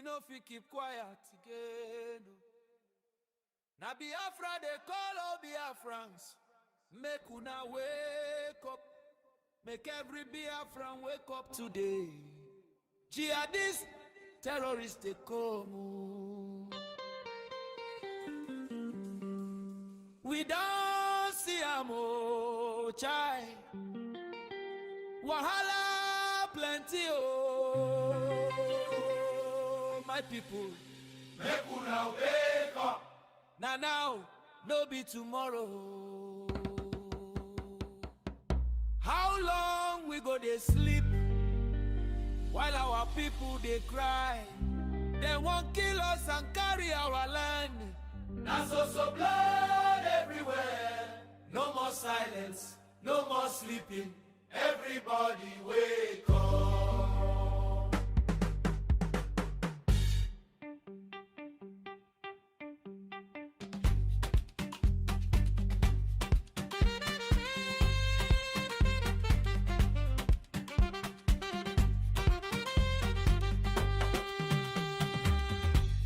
no fit keep quiet again. Na Biafra they call all Biafrans. Make una wake up. Make every Biafran wake up today. Jihadists, terrorists they come. We don't see am oh chai. Wahala plenty oh my people. Make una wake up. Now, no be tomorrow. How long we go dey sleep while our people they cry? They won't kill us and carry our land. Now so blood everywhere. No more silence, no more sleeping. Everybody wake up.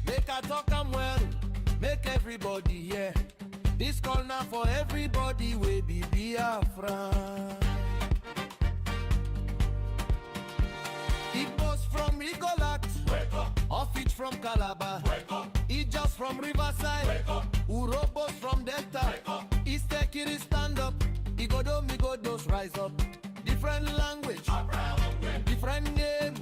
Make I talk am well, make everybody hear. This call now for everybody we be Biafran. Igbos from Rigolat, Wake up, off it from Calabar, wake up, Ijas from Riverside, wake up, Urobos from Delta, wake up. Istekiri stand up, Igodo Migodos rise up. Different language, different name,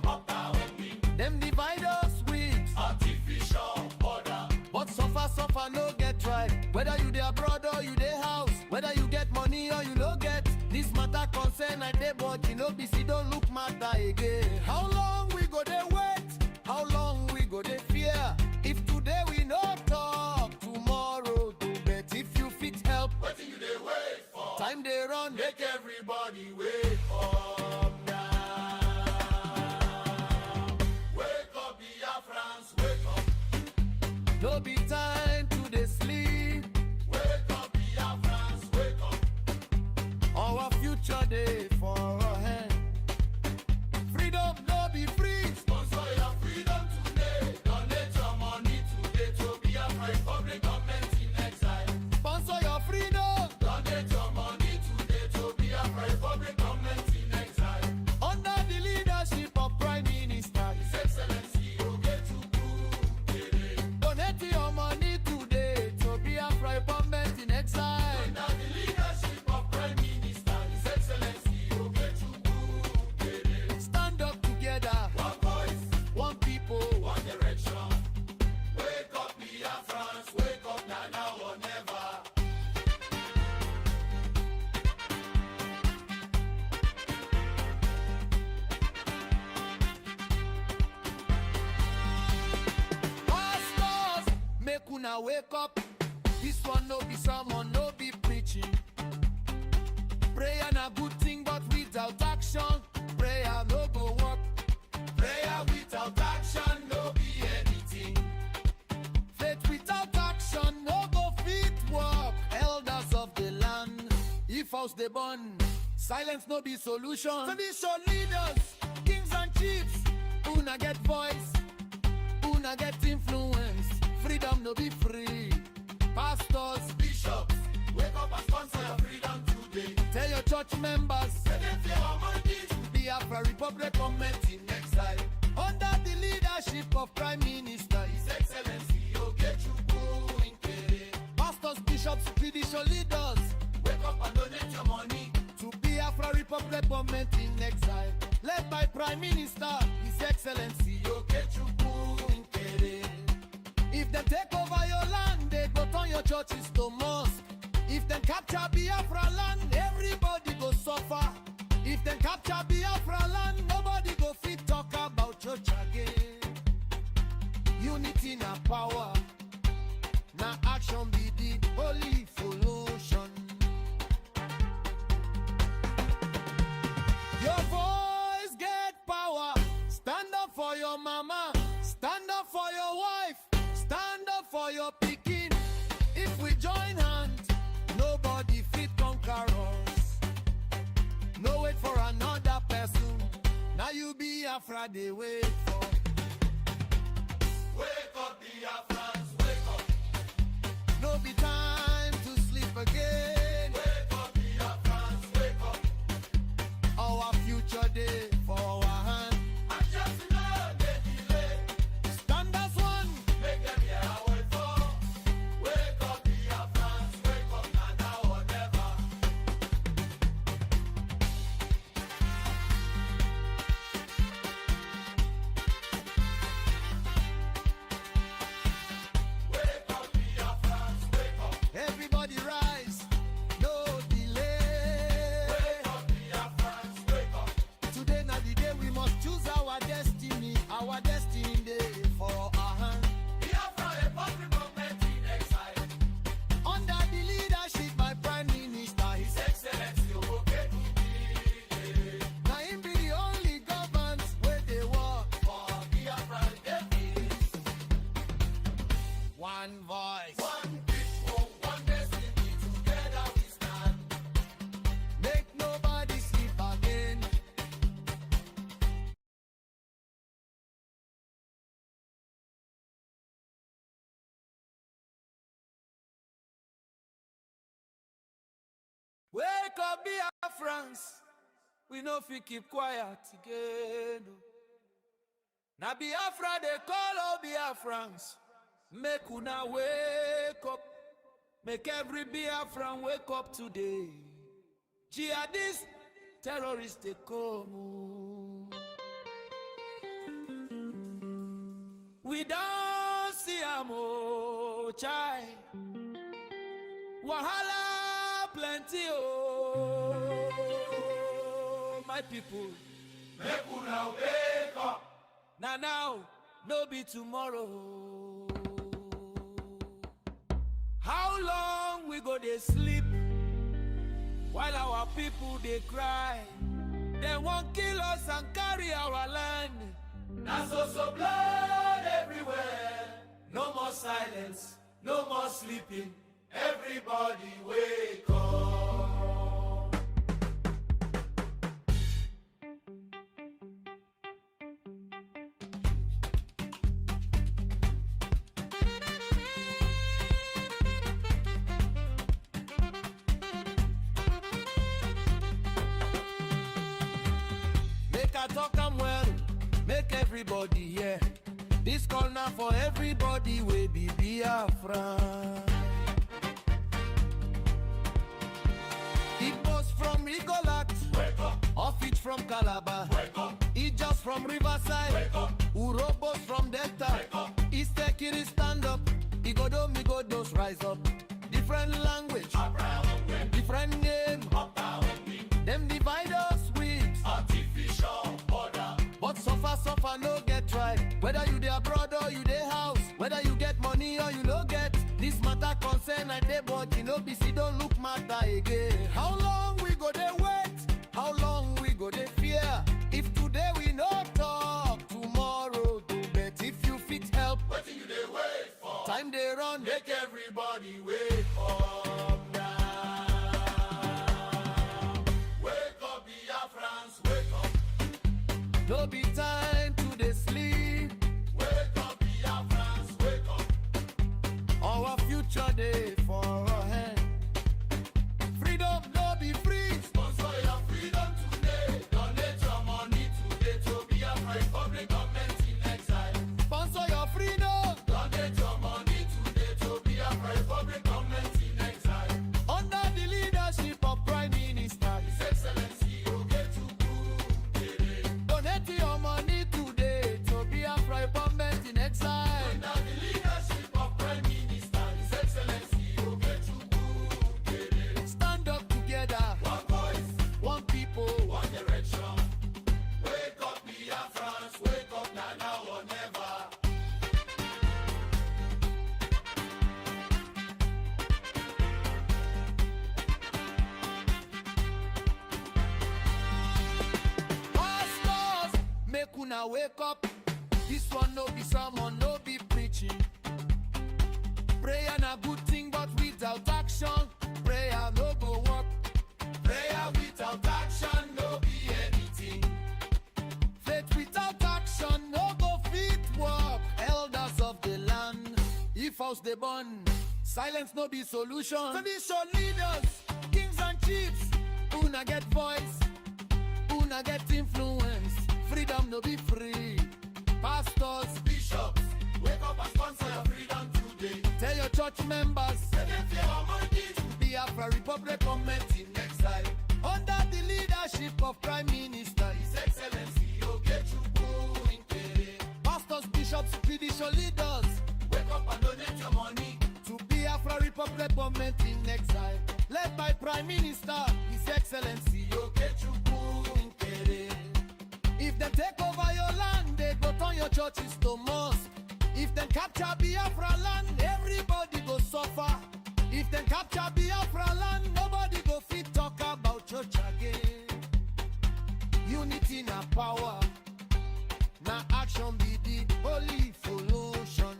them divide us with artificial border. but suffer no get right. Whether you dey abroad or you dey house, whether you get money or you no get, this matter concern I dey but you no be see don't look matter again. How long we go dey wait? How long we go dey fear? If today we no talk, tomorrow do bet. If you fit help, What do you dey wait for? time dey run. Make everybody wake up now. Wake up, Biafrans, wake up. No be time to dey sleep. Wake up, Biafrans, wake up. Our future dey for our hand. Freedom no be free. Sponsor your freedom today. Donate your money today to Biafra Republic government in exile. Sponsor your freedom. Donate your money today to Biafra Republic government in exile. Under the leadership of Prime Minister, His Excellency Ogetukwu Dede. donate your money today to Biafra government in exile. Under the leadership of Prime Minister, His Excellency Ogetukwu Dede. Stand up together, One voice, one people. one direction. Wake up, Biafrans, wake up now or never. Pastors, make una wake up. This one no be sermon, no be preaching. Prayer na good thing, but without action, prayer no go work. Prayer without action no be anything. Faith without action no go fit work. Elders of the land, if house dey burn, silence no be solution. Tradition leaders, kings and chiefs, una get voice, una get influence. Freedom no be free. Pastors, Bishops, wake up and sponsor your freedom today. tell your church members, Let them fear our money to Biafra Republic government in exile. Under the leadership of Prime Minister, His Excellency Ogetukwu Dede. pastors, bishops, tradition leaders, Wake up and donate your money. to Biafra Republic government in exile, led by Prime Minister, His Excellency. Ogetukwu Dede. If they take over your land, they go turn your churches to mosque. If they capture Biafra land, everybody go suffer. If they capture Biafra land, nobody go fit talk about church again. Unity na power, na action be the holy solution. Your voice get power. Stand up for your mama. Stand up for your wife. Stand up for your pikin. If we join hands, nobody fit conquer us. No wait for another person. Now you Biafra they wait for. Wake up, Biafrans. We no fit keep quiet again. Na Biafra they call all Biafrans. Make una wake up. Make every Biafran wake up today. Jihadists, terrorists they come. We don't see a more chai. Wahala plenty oh, my people. Make una wake up. Now, no be tomorrow. How long we go dey sleep while our people they cry? They won't kill us and carry our land. Now so blood everywhere. No more silence, no more sleeping. Everybody wake up. Make I talk am well, make everybody hear. This call now for everybody we be Biafran. From Rigolat, wake up. Off it from Calabar, Wake up. it just from Riverside, Wake up. Urobos from Delta, Wake up. East Ekiri stand up, Igodo Migodos rise up. Different language, different name, them divide us with artificial border. but suffer no get right. Whether you dey abroad or you dey house, whether you get money or you no get, this matter concern I dey but you no be see don't look matter again. How long we go dey wait? How long we go dey fear? If today we no talk, tomorrow do bet. If you fit help, What do you they wait for? time dey run. Make everybody wake up now. Wake up, Biafrans, wake up. No be time to dey sleep. Wake up, Biafrans, wake up. Our future dey for our hand. Freedom no be free. Sponsor your freedom today. Donate your money today to Biafra Republic government in exile. Sponsor your freedom. Donate your money today to Biafra Republic government in exile. Under the leadership of Prime Minister, His Excellency Ogetukwu Dede. donate your money today to Biafra government in exile. Under the leadership of Prime Minister, His Excellency Ogetukwu Dede. Stand up together, One voice, one people. one direction. Wake up, Biafrans, wake up now or never. Pastors, make una wake up. This one no be sermon, no be preaching. Prayer na good thing, but without action, prayer no go work. Prayer without action no be anything. Faith without action no go fit work. Elders of the land, if house they burn, silence no be solution. Tradition leaders, kings and chiefs, una get voice, una get influence. Freedom no be free. Pastors, Bishops, wake up and sponsor your freedom today. tell your church members, Send them your money to Biafra Republic government in exile. Under the leadership of Prime Minister, His Excellency Ogetukwu Dede. pastors, bishops, judicial leaders, Wake up and donate your money. to Biafra Republic government in exile, led by Prime Minister, His Excellency. Ogetukwu Dede. If they take over your land, they go turn your churches to mosque. If they capture Biafra land, everybody go suffer. If they capture Biafra land, nobody go fit talk about church again. Unity na power, na action be the holy solution.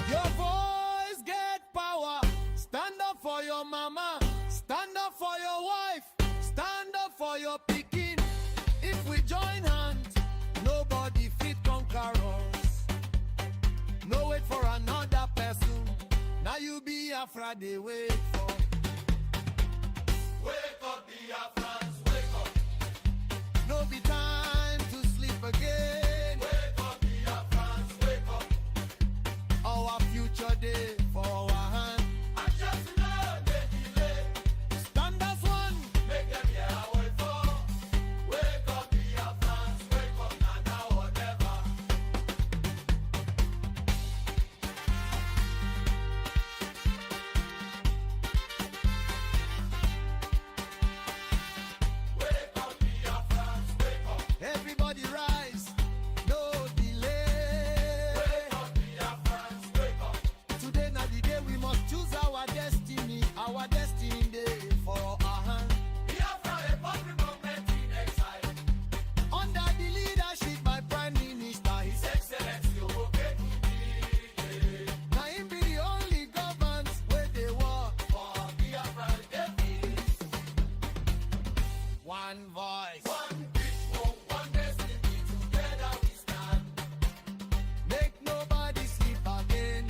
Your voice get power. Stand up for your mama. Stand up for your wife. Stand up for your pikin. If we join hands, nobody fit conquer us. No wait for another person. Biafra they wait for. Wake up, Biafrans, wake up. No be time to sleep again. Wake up, Biafrans, wake up. Our future day for our hand. And just know they delay. Stand as one. Make them hear our wait for. Wake up, Biafrans, wake up, now or never. Wake up, Biafrans, wake up. Everybody rise. No delay. Wake up, Biafrans, wake up. Today na the day we must choose our destiny. Our destiny day for our hand. Biafra, a country government in exile. Under the leadership by Prime Minister, His Excellency Obokekunbi. now him be the only government where they work. For Biafra, there is One voice. one vision, one destiny. Together we stand. Make nobody sleep again.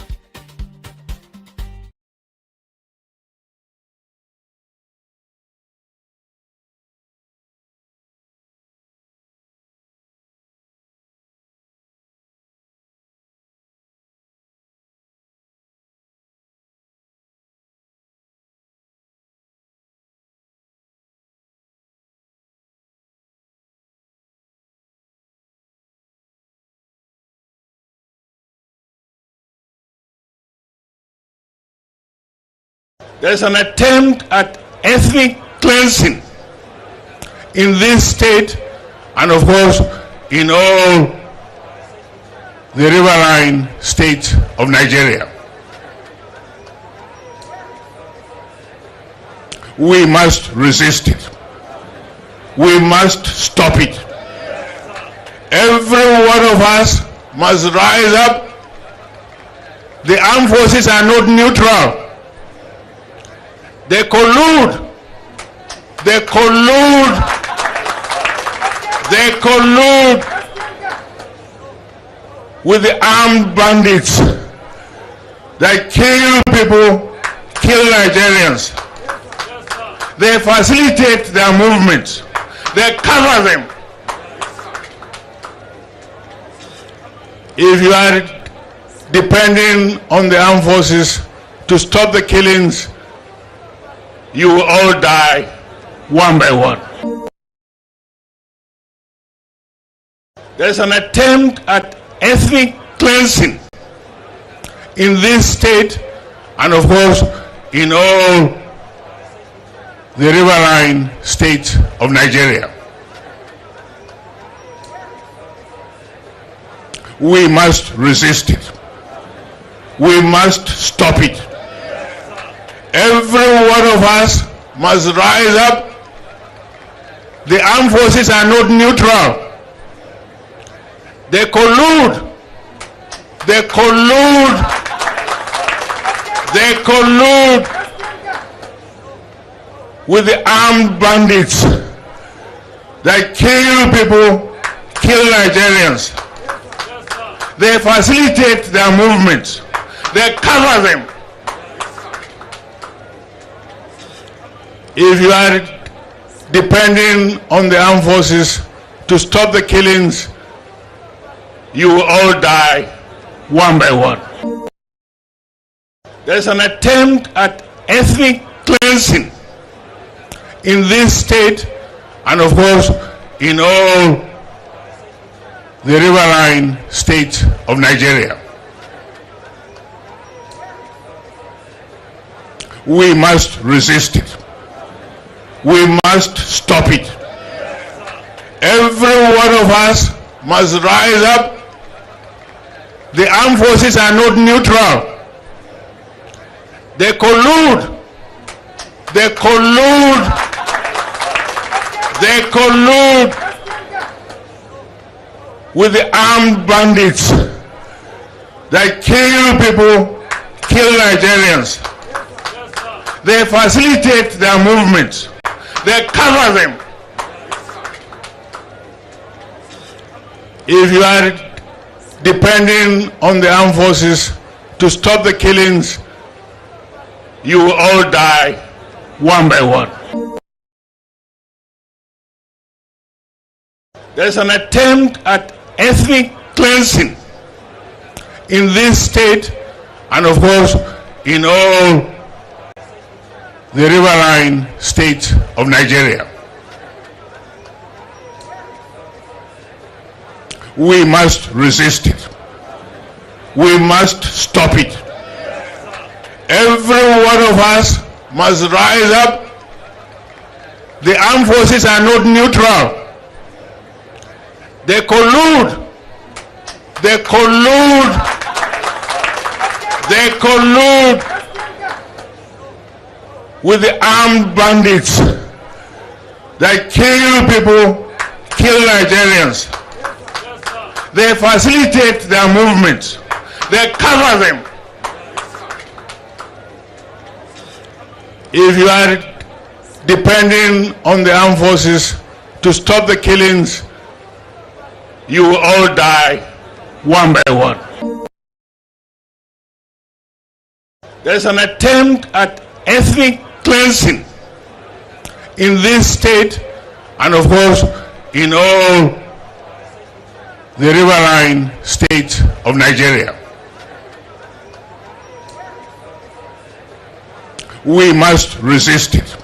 There's an attempt at ethnic cleansing in this state and, of course, in all the riverine states of Nigeria. We must resist it. We must stop it. Every one of us must rise up. The armed forces are not neutral. They collude. They collude. They collude with the armed bandits that kill people, kill Nigerians. They facilitate their movements. They cover them. If you are depending on the armed forces to stop the killings, you will all die one by one. There's an attempt at ethnic cleansing in this state and, of course, in all the riverine states of Nigeria. We must resist it. We must stop it. Every one of us must rise up. The armed forces are not neutral. They collude. They collude. They collude with the armed bandits that kill people, kill Nigerians. They facilitate their movements. They cover them. If you are depending on the armed forces to stop the killings, you will all die one by one. There's an attempt at ethnic cleansing in this state and, of course, in all the riverine states of Nigeria. We must resist it. We must stop it. Every one of us must rise up. The armed forces are not neutral. They collude. They collude. They collude with the armed bandits that kill people, kill Nigerians. They facilitate their movements. They cover them. If you are depending on the armed forces to stop the killings, you will all die one by one. There's an attempt at ethnic cleansing in this state and, of course, in all the riverine states of Nigeria. We must resist it. We must stop it. Every one of us must rise up. The armed forces are not neutral. They collude. They collude. They collude with the armed bandits that kill people, kill Nigerians. They facilitate their movements. They cover them. If you are depending on the armed forces to stop the killings, you will all die one by one. There's an attempt at ethnic cleansing in this state and, of course, in all the riverine states of Nigeria. We must resist it.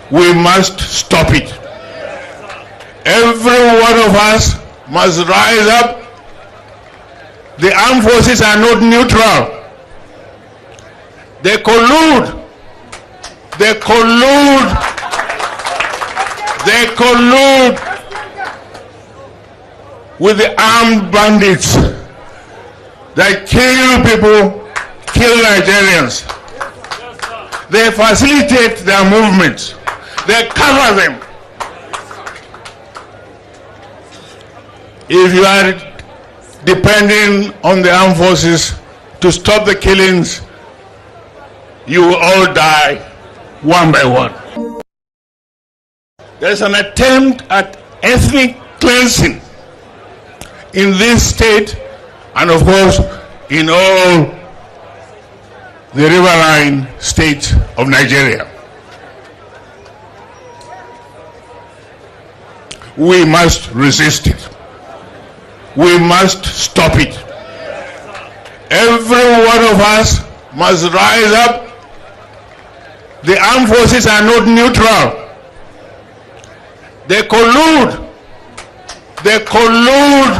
We must stop it. Every one of us must rise up. The armed forces are not neutral. They collude. They collude. They collude with the armed bandits that kill people, kill Nigerians. They facilitate their movements. They cover them. If you are depending on the armed forces to stop the killings, you will all die one by one. There's an attempt at ethnic cleansing in this state and, of course, in all the riverine states of Nigeria. We must resist it. We must stop it. Every one of us must rise up. The armed forces are not neutral. They collude. They collude.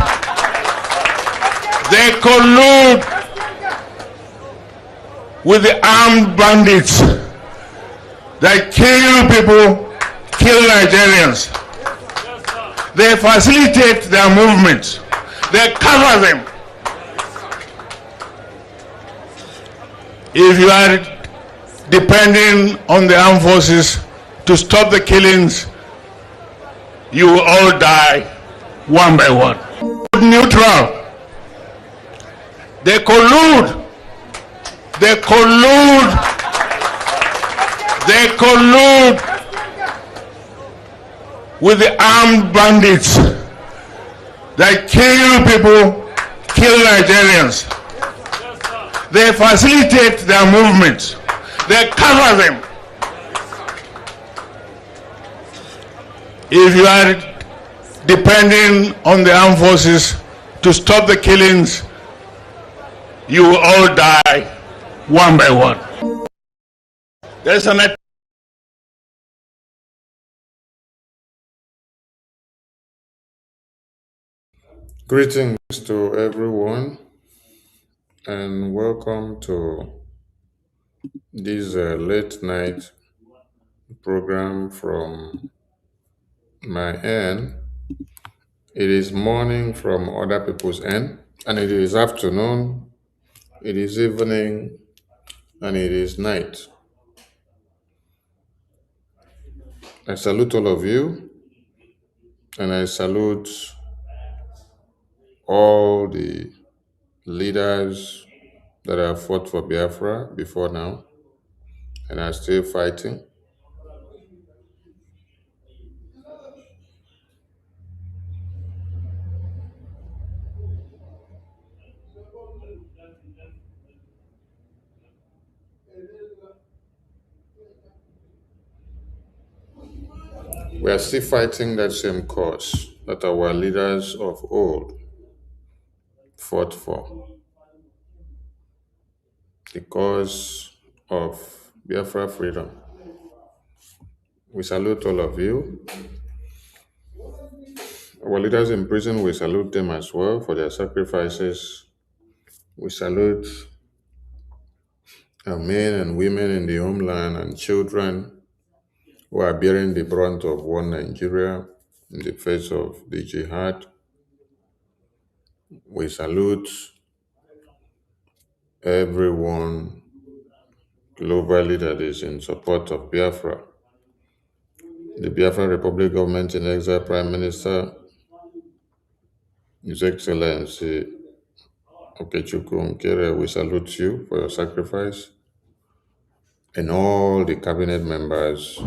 They collude with the armed bandits that kill people, kill Nigerians. They facilitate their movements. They cover them. If you are depending on the armed forces to stop the killings, you will all die one by one. Neutral. They collude. They collude. They collude with the armed bandits that kill people, kill Nigerians. They facilitate their movements. They cover them. If you are depending on the armed forces to stop the killings, you will all die one by one. There's an Greetings to everyone and welcome to this late night program from my end. It is morning from other people's end, and it is afternoon, it is evening, and it is night. I salute all of you, and I salute all the leaders that have fought for Biafra before now and are still fighting. We are still fighting that same cause that our leaders of old fought for, the cause of Biafra freedom. We salute all of you. Our leaders in prison, we salute them as well for their sacrifices. We salute our men and women in the homeland and children who are bearing the brunt of one Nigeria in the face of the jihad. We salute everyone globally that is in support of Biafra. The Biafran Republic government in exile, Prime Minister, His Excellency Okechukwu Nkere, we salute you for your sacrifice. And all the cabinet members,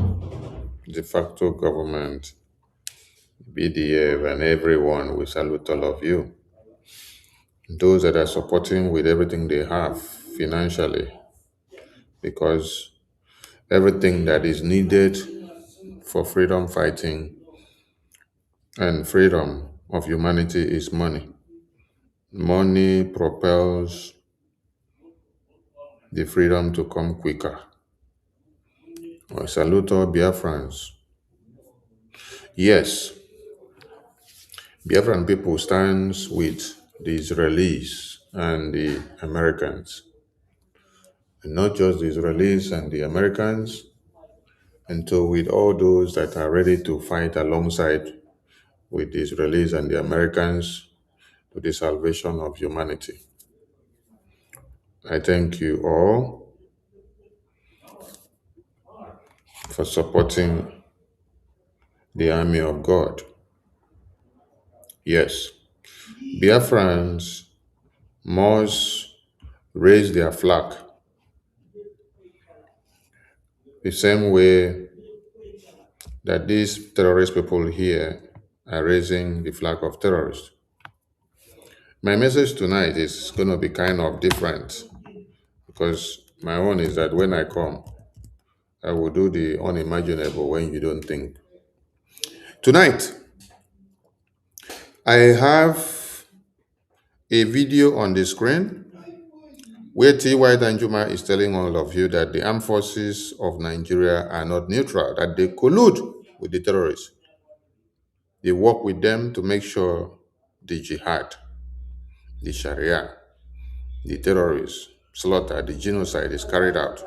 de facto government, BDF, and everyone, we salute all of you. Those that are supporting with everything they have financially, because everything that is needed for freedom fighting and freedom of humanity is money. Money propels the freedom to come quicker. I salute all Biafrans. Yes, Biafran people stands with the Israelis and the Americans. And not just the Israelis and the Americans, and so with all those that are ready to fight alongside with the Israelis and the Americans to the salvation of humanity. I thank you all for supporting the army of God. Yes, Biafrans must raise their flag the same way that these terrorist people here are raising the flag of terrorists. My message tonight is going to be kind of different because my own is that when I come, I will do the unimaginable when you don't think. Tonight, I have a video on the screen where T.Y. Danjuma is telling all of you that the armed forces of Nigeria are not neutral, that they collude with the terrorists. They work with them to make sure the jihad, the Sharia, the terrorists, slaughter, the genocide is carried out.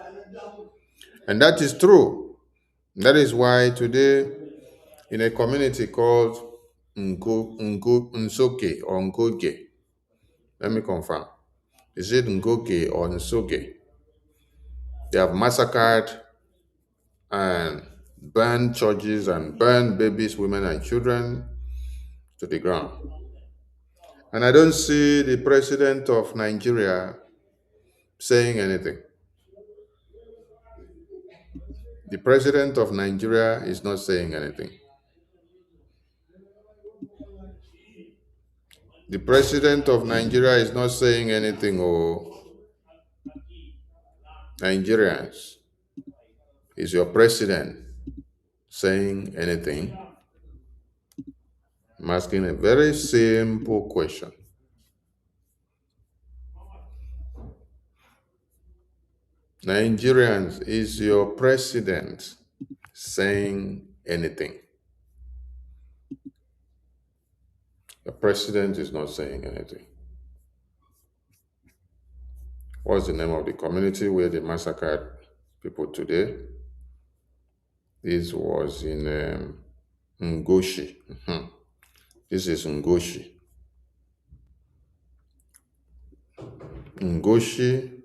And that is true. That is why today, in a community called Nsoke or Ngoge, let me confirm. Is it Ngoge or Nsoge? They have massacred and burned churches and burned babies, women, and children to the ground. And I don't see the president of Nigeria saying anything. The president of Nigeria is not saying anything. The president of Nigeria is not saying anything, oh, Nigerians. Is your president saying anything? I'm asking a very simple question. Nigerians, is your president saying anything? The president is not saying anything. What's the name of the community where they massacred people today? This was in Ngoshi. This is Ngoshi. Ngoshi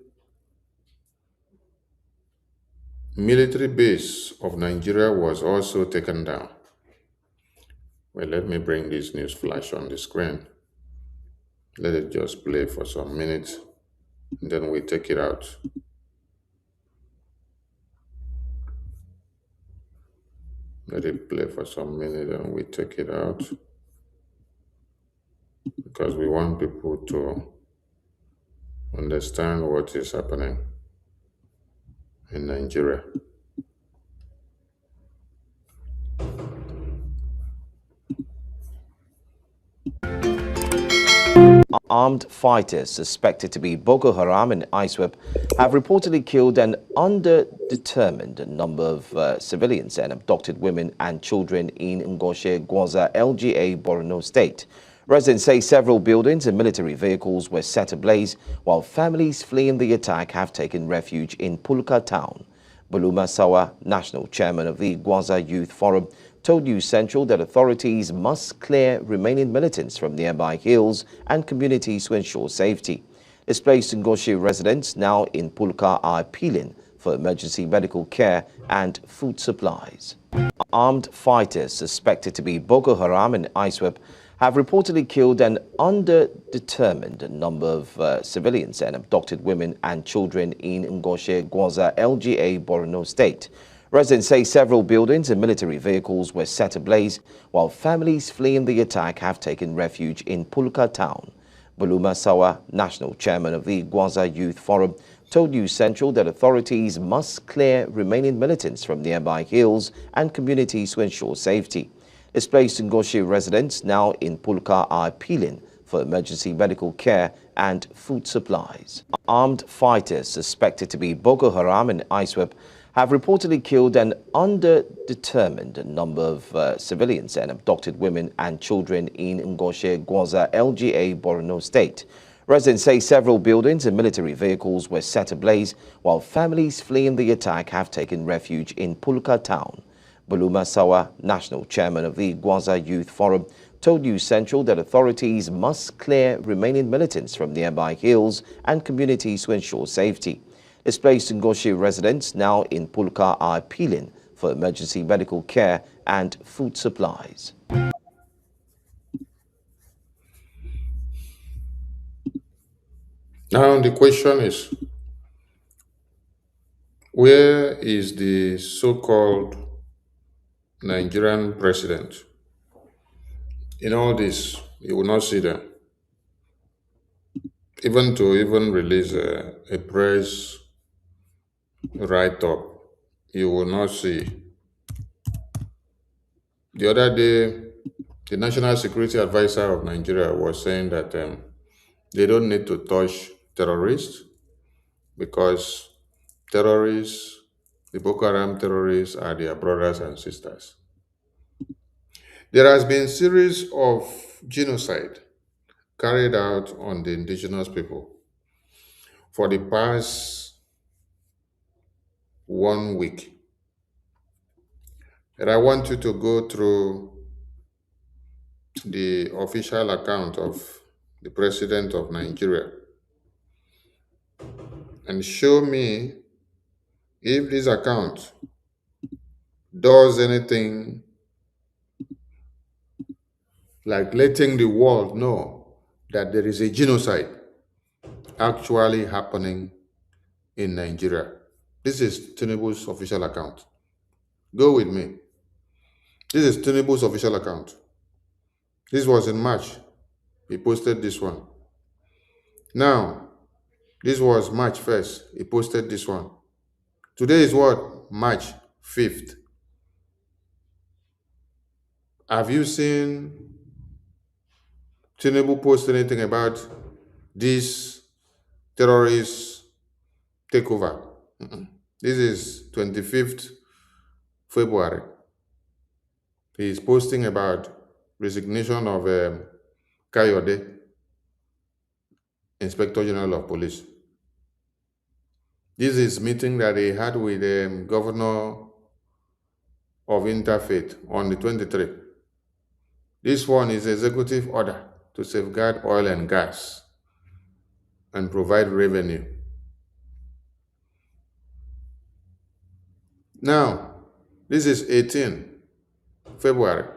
military base of Nigeria was also taken down. Well, let me bring this news flash on the screen. Let it just play for some minutes, and then we take it out. Let it play for some minutes and we take it out. Because we want people to understand what is happening in Nigeria. Armed fighters suspected to be Boko Haram and ISWAP have reportedly killed an underdetermined number of civilians and abducted women and children in Ngoshe Gwaza, LGA, Borno State. Residents say several buildings and military vehicles were set ablaze, while families fleeing the attack have taken refuge in Pulka town. Buluma Sawa, national chairman of the Gwaza Youth Forum, told News Central that authorities must clear remaining militants from nearby hills and communities to ensure safety. Displaced Ngoshi residents now in Pulka are appealing for emergency medical care and food supplies. Armed fighters suspected to be Boko Haram and ISWAP have reportedly killed an underdetermined number of civilians and abducted women and children in Ngoshe Gwaza, LGA, Borno State. Residents say several buildings and military vehicles were set ablaze, while families fleeing the attack have taken refuge in Pulka town. Buluma Sawa, national chairman of the Gwaza Youth Forum, told News Central that authorities must clear remaining militants from nearby hills and communities to ensure safety. Displaced Ngoshi residents now in Pulka are appealing for emergency medical care and food supplies. Armed fighters suspected to be Boko Haram and ISWAP have reportedly killed an underdetermined number of civilians and abducted women and children in Ngoshe Gwaza, LGA, Borno State. Residents say several buildings and military vehicles were set ablaze, while families fleeing the attack have taken refuge in Pulka town. Buluma Sawa, national chairman of the Gwaza Youth Forum, told News Central that authorities must clear remaining militants from nearby hills and communities to ensure safety. Displaced Ngoshi residents now in Pulka are appealing for emergency medical care and food supplies. Now the question is, where is the so-called Nigerian president? In all this, you will not see them. Even to release a press write-up, you will not see. The other day, the National Security Advisor of Nigeria was saying that they don't need to touch terrorists because terrorists, the Boko Haram terrorists, are their brothers and sisters. There has been a series of genocide carried out on the indigenous people for the past 1 week. And I want you to go through the official account of the president of Nigeria and show me if this account does anything like letting the world know that there is a genocide actually happening in Nigeria. This is Tinubu's official account. Go with me. This is Tinubu's official account. This was in March. He posted this one. Now, this was March 1st. He posted this one. Today is what? March 5th. Have you seen Tinubu post anything about this terrorist takeover? This is 25th February. He is posting about resignation of Kayode, Inspector General of Police. This is meeting that he had with the Governor of Interfaith on the 23rd. This one is executive order to safeguard oil and gas and provide revenue. Now, this is 18 February.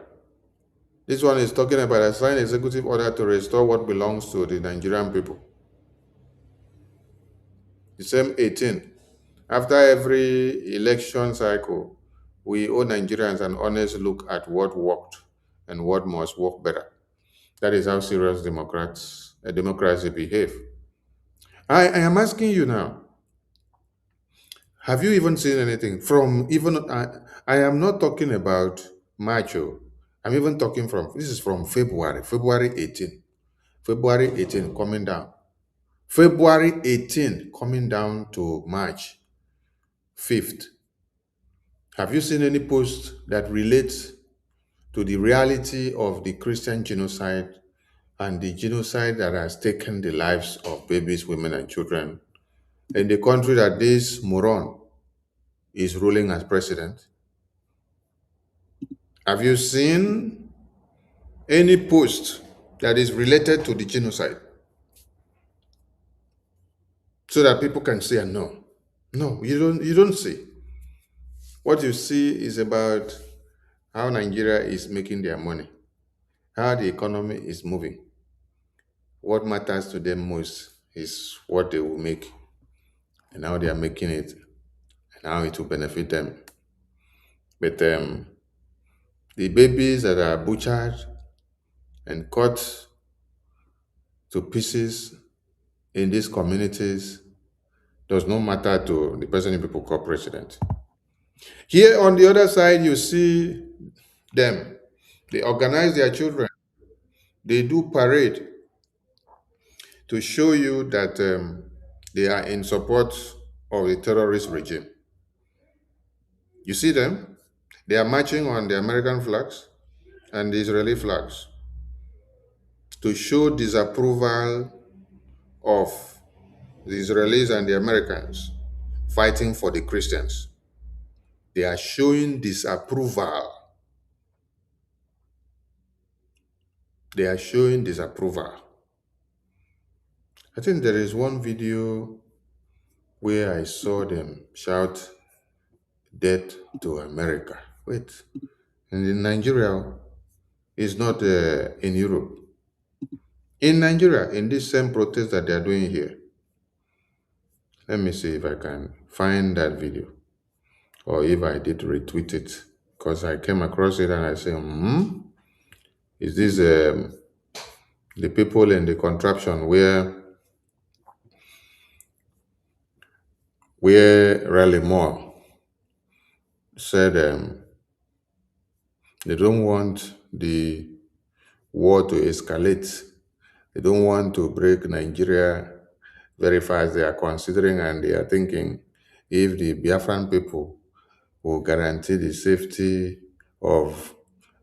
This one is talking about a signed executive order to restore what belongs to the Nigerian people. The same 18. After every election cycle, we owe Nigerians an honest look at what worked and what must work better. That is how serious democracy behave. I am asking you now, have you even seen anything from I am not talking about March. I'm even talking this is from February 18. February 18 coming down. February 18 coming down to March 5th. Have you seen any post that relates to the reality of the Christian genocide and the genocide that has taken the lives of babies, women, and children in the country that this moron is ruling as president? Have you seen any post that is related to the genocide so that people can say and know? No, you don't see. What you see is about how Nigeria is making their money, how the economy is moving. What matters to them most is what they will make and how they are making it and how it will benefit them. But the babies that are butchered and cut to pieces in these communities does not matter to the person people call president. Here on the other side, you see them. They organize their children. They do parade to show you that they are in support of the terrorist regime. You see them? They are marching on the American flags and the Israeli flags to show disapproval of the Israelis and the Americans fighting for the Christians. They are showing disapproval. They are showing disapproval. I think there is one video where I saw them shout, "Death to America." Wait, and in Nigeria, it's not in Europe. In Nigeria, in this same protest that they are doing here, let me see if I can find that video or if I did retweet it because I came across it and I say, is this the people in the contraption where Raleigh Moore said they don't want the war to escalate. They don't want to break Nigeria very fast. They are considering and they are thinking if the Biafran people will guarantee the safety of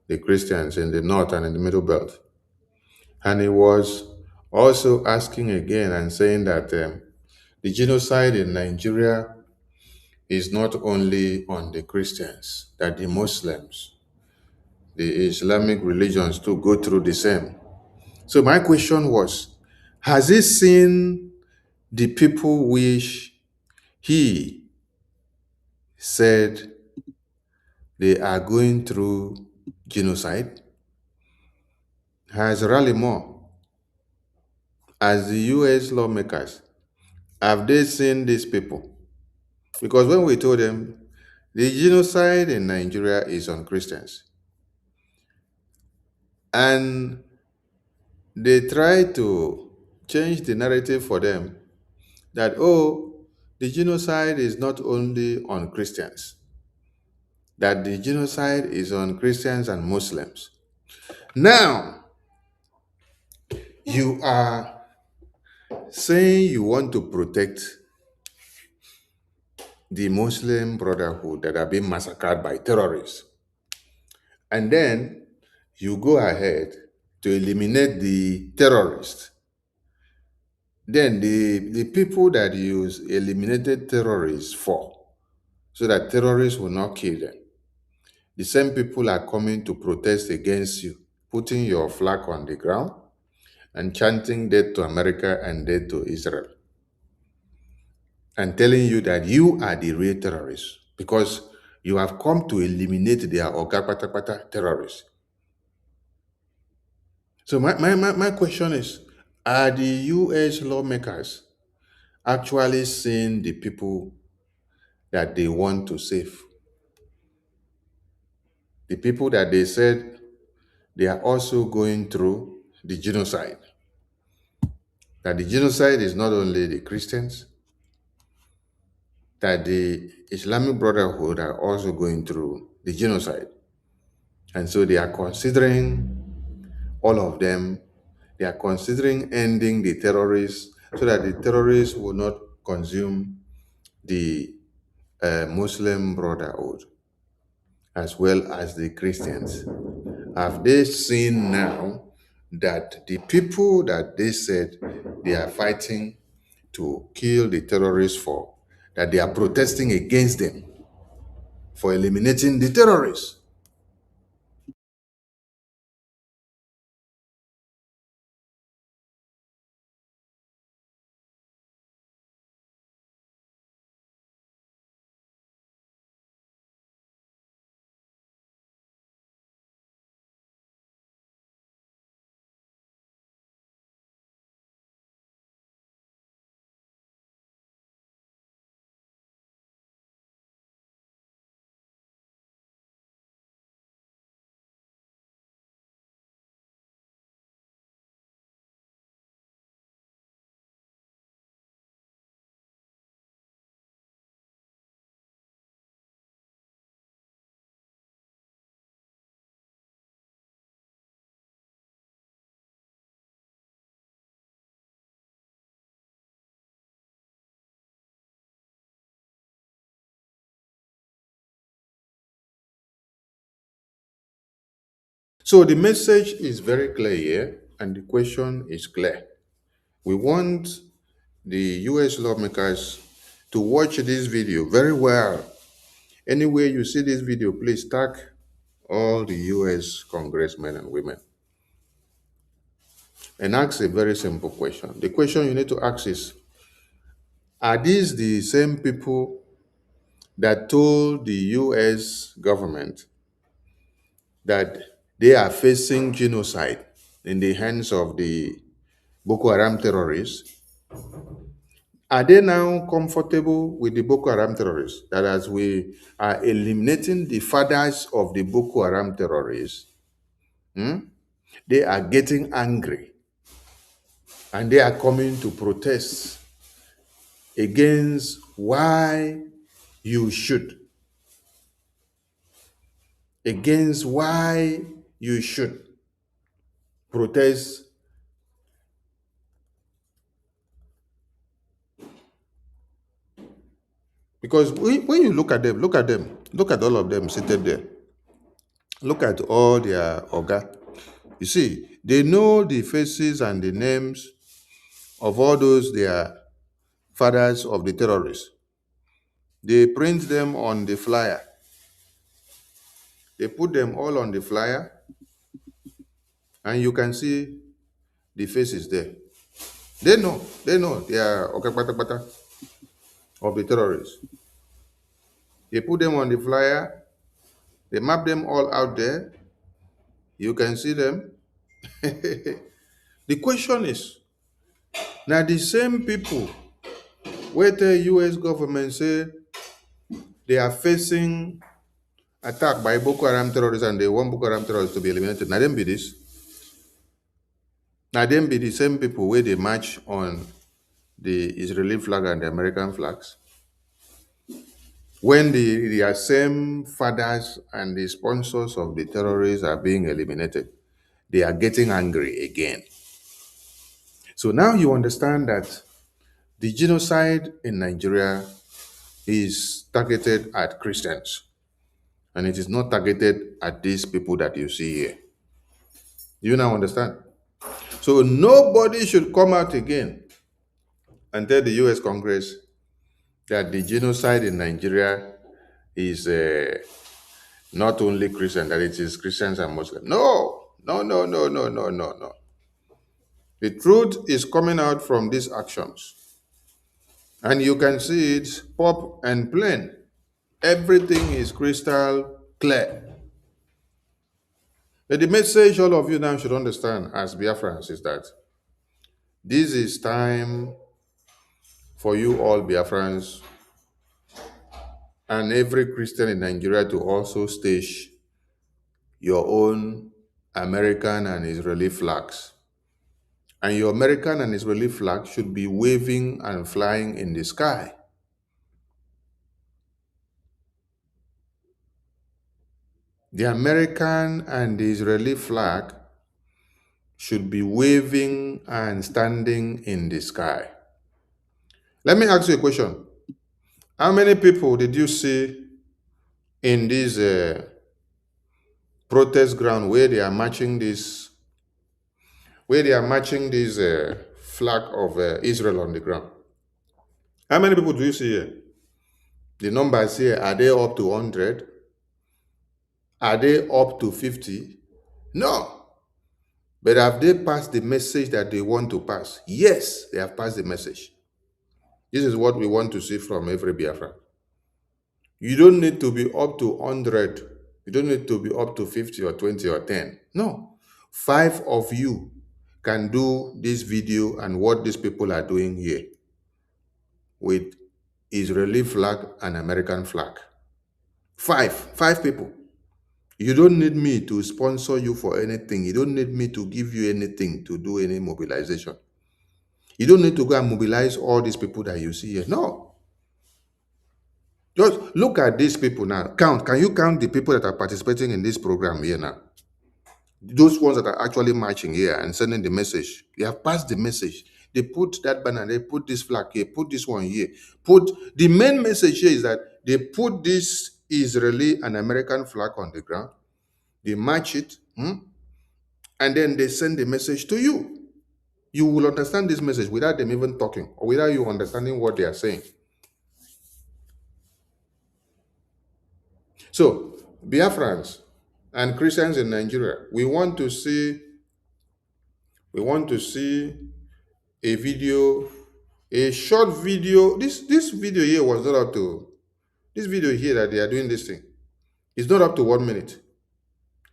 the Christians in the north and in the middle belt. And he was also asking again and saying that the genocide in Nigeria is not only on the Christians, that the Muslims, the Islamic religions too go through the same. So my question was, has he seen the people which he said they are going through genocide? Has Raleigh Moore, as the US lawmakers, have they seen these people? Because when we told them the genocide in Nigeria is on Christians, and they try to change the narrative for them that, oh, the genocide is not only on Christians, that the genocide is on Christians and Muslims. Now, you are saying you want to protect the Muslim Brotherhood that are being massacred by terrorists. And then you go ahead to eliminate the terrorists. Then the people that you eliminated terrorists for, so that terrorists will not kill them, the same people are coming to protest against you, putting your flag on the ground and chanting death to America and death to Israel, and telling you that you are the real terrorists because you have come to eliminate their Oga Patapata terrorists. So my question is, are the US lawmakers actually seeing the people that they want to save? The people that they said they are also going through the genocide. That the genocide is not only the Christians, that the Islamic Brotherhood are also going through the genocide. And so they are considering all of them They are considering ending the terrorists so that the terrorists will not consume the Muslim Brotherhood as well as the Christians. Have they seen now that the people that they said they are fighting to kill the terrorists for, that they are protesting against them for eliminating the terrorists? So the message is very clear here, and the question is clear. We want the US lawmakers to watch this video very well. Anywhere you see this video, please tag all the US congressmen and women and ask a very simple question. The question you need to ask is, are these the same people that told the US government that they are facing genocide in the hands of the Boko Haram terrorists? Are they now comfortable with the Boko Haram terrorists? That as we are eliminating the fathers of the Boko Haram terrorists, they are getting angry and they are coming to protest against why you should, against why you should protest. Because when you look at them, look at all of them seated there. Look at all their oga. You see, they know the faces and the names of all those their fathers of the terrorists. They print them on the flyer. They put them all on the flyer, and you can see the faces there. They know they are Okapata of the terrorists. They put them on the flyer, they map them all out there. You can see them. The question is, now the same people where the US government say they are facing attack by Boko Haram terrorists and they want Boko Haram terrorists to be eliminated. Now them be this. Now them be the same people where they march on the Israeli flag and the American flags. When the same fathers and the sponsors of the terrorists are being eliminated, they are getting angry again. So now you understand that the genocide in Nigeria is targeted at Christians, and it is not targeted at these people that you see here. You now understand? So nobody should come out again and tell the US Congress that the genocide in Nigeria is not only Christian, that it is Christians and Muslims. No, no, no, no, no, no, no, no. The truth is coming out from these actions. And you can see it pop and plain. Everything is crystal clear. But the message all of you now should understand as Biafrans is that this is time for you all Biafrans and every Christian in Nigeria to also stage your own American and Israeli flags. And your American and Israeli flag should be waving and flying in the sky. The American and the Israeli flag should be waving and standing in the sky. Let me ask you a question. How many people did you see in this protest ground where they are marching this flag of Israel on the ground? How many people do you see here? The numbers here, are they up to 100? Are they up to 50? No. But have they passed the message that they want to pass? Yes, they have passed the message. This is what we want to see from every Biafran. You don't need to be up to 100. You don't need to be up to 50 or 20 or 10. No. 5 of you can do this video and what these people are doing here with Israeli flag and American flag. 5 people. You don't need me to sponsor you for anything. You don't need me to give you anything to do any mobilization. You don't need to go and mobilize all these people that you see here. No. Just look at these people now. Count. Can you count the people that are participating in this program here now? Those ones that are actually marching here and sending the message. They have passed the message. They put that banner, they put this flag here, put this one here. The main message here is that they put this Israeli and American flag on the ground. They match it, and then they send the message to you. You will understand this message without them even talking or without you understanding what they are saying. So, Biafrans and Christians in Nigeria, we want to see a video, a short video. This video here was not up to, this video here that they are doing this thing, it's not up to 1 minute.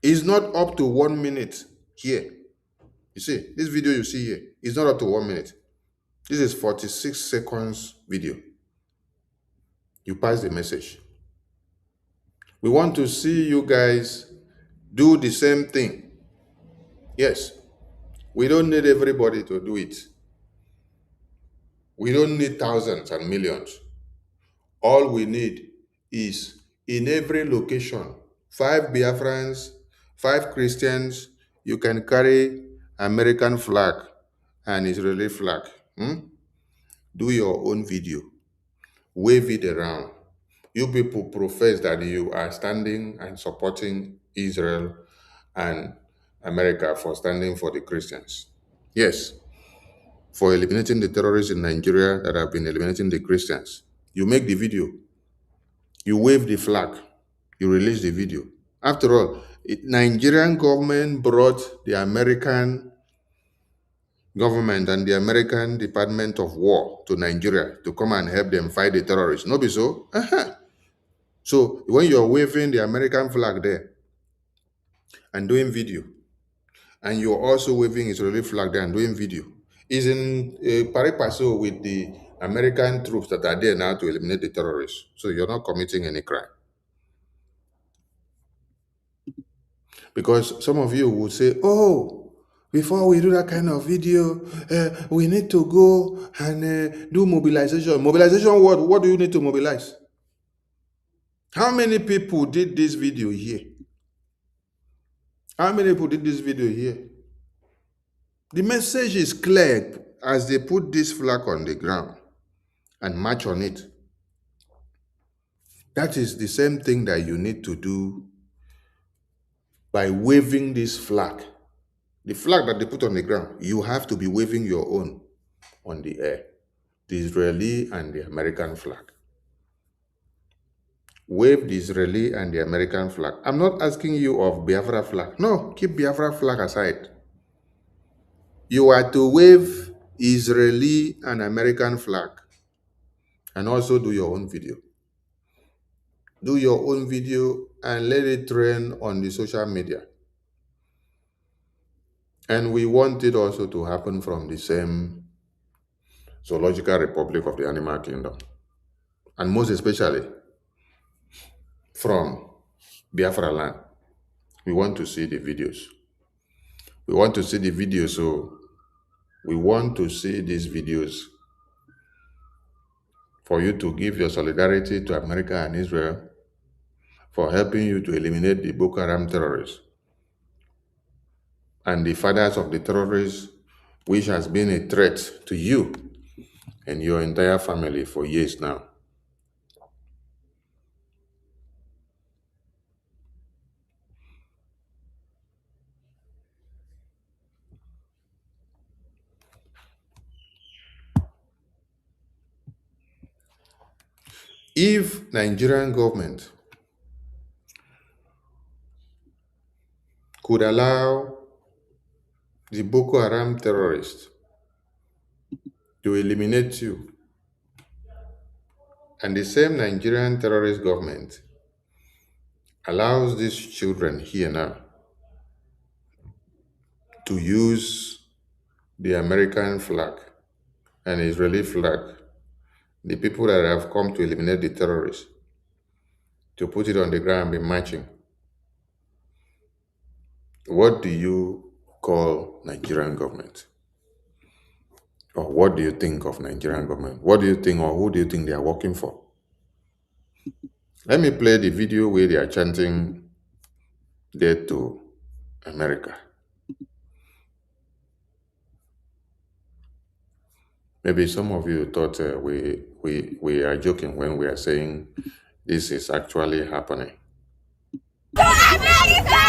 It's not up to 1 minute here. You see, this video you see here is not up to 1 minute. This is 46 seconds video. You pass the message. We want to see you guys do the same thing. Yes, we don't need everybody to do it. We don't need thousands and millions. All we need is in every location, 5 Biafrans, 5 Christians, you can carry American flag and Israeli flag. Do your own video. Wave it around. You people profess that you are standing and supporting Israel and America for standing for the Christians. Yes, for eliminating the terrorists in Nigeria that have been eliminating the Christians. You make the video. You wave the flag. You release the video. After all, Nigerian government brought the American government and the American Department of War to Nigeria to come and help them fight the terrorists. No be so? So when you're waving the American flag there and doing video, and you're also waving Israeli flag there and doing video, is in pari passu with the American troops that are there now to eliminate the terrorists. So you're not committing any crime. Because some of you would say, oh, before we do that kind of video, we need to go and do mobilization. Mobilization what? What do you need to mobilize? How many people did this video here? How many people did this video here? The message is clear as they put this flag on the ground and march on it. That is the same thing that you need to do by waving this flag. The flag that they put on the ground, you have to be waving your own on the air. The Israeli and the American flag. Wave the Israeli and the American flag. I'm not asking you of Biafra flag. No, keep Biafra flag aside. You are to wave Israeli and American flag and also do your own video. Do your own video and let it trend on the social media. And we want it also to happen from the same Zoological Republic of the Animal Kingdom. And most especially from Biafra land. We want to see the videos. We want to see the videos, so we want to see these videos for you to give your solidarity to America and Israel for helping you to eliminate the Boko Haram terrorists. and the fathers of the terrorists, which has been a threat to you and your entire family for years now. If Nigerian government could allow the Boko Haram terrorists to eliminate you, and the same Nigerian terrorist government allows these children here now to use the American flag and Israeli flag, the people that have come to eliminate the terrorists, to put it on the ground and be marching, what do you call Nigerian government? Or what do you think of Nigerian government? What do you think, or who do you think they are working for? Let me play the video where they are chanting death to America. Maybe some of you thought we are joking when we are saying this is actually happening. To America!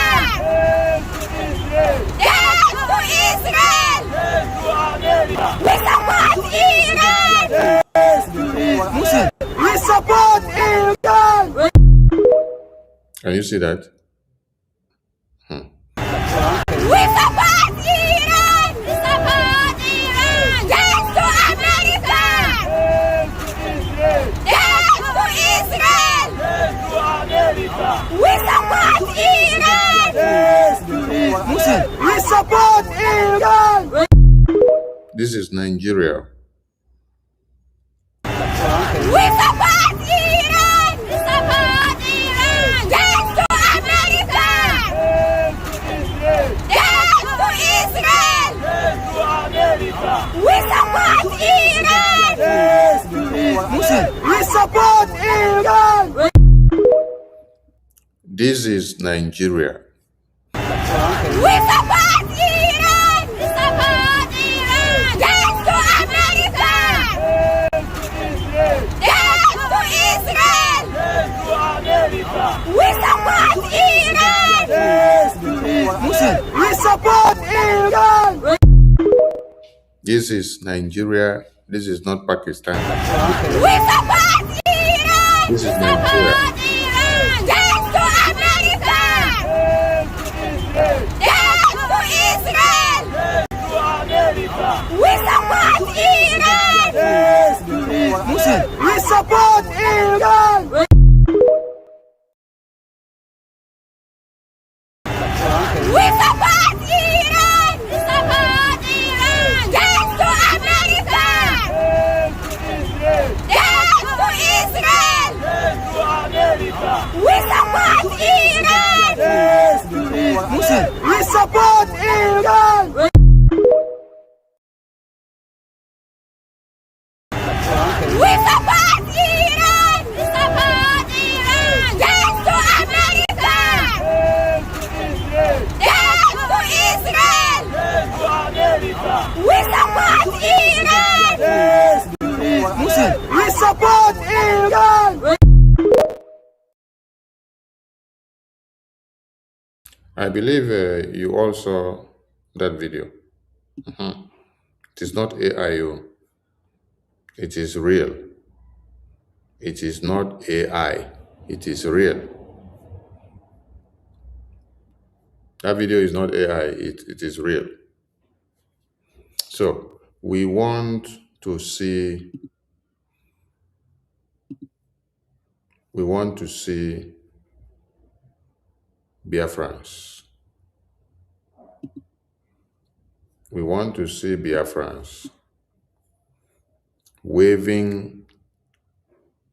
Yes to Israel! We support Iran! We support Iran! Can you see that? We support Iran! We support Iran! Yes to America! Yes to Israel! We support Iran! We support Iran! This is Nigeria. We support Iran! We support Iran! Yes to America! Yes to Israel! We support Iran! We support Iran! This is Nigeria. We support Iran! We support Iran! Yes to America! Yes to Israel! We support Iran! We support Iran! This is Nigeria. This is not Pakistan. We support Iran! This is We Nigeria. support Iran! Yes to America! Yes to Israel! We support Iran! We support Iran! We support Iran! We support Iran! Yes to America! Yes to Israel! We support Iran! We support Iran! We support Iran! We support Iran! Yes to America! Yes to Israel! We support Iran! We support Iran! I believe you all saw that video. It is not AIO. It is real. It is not AI. It is real. That video is not AI. It is real. So we want to see Biafrans. We want to see Biafrans waving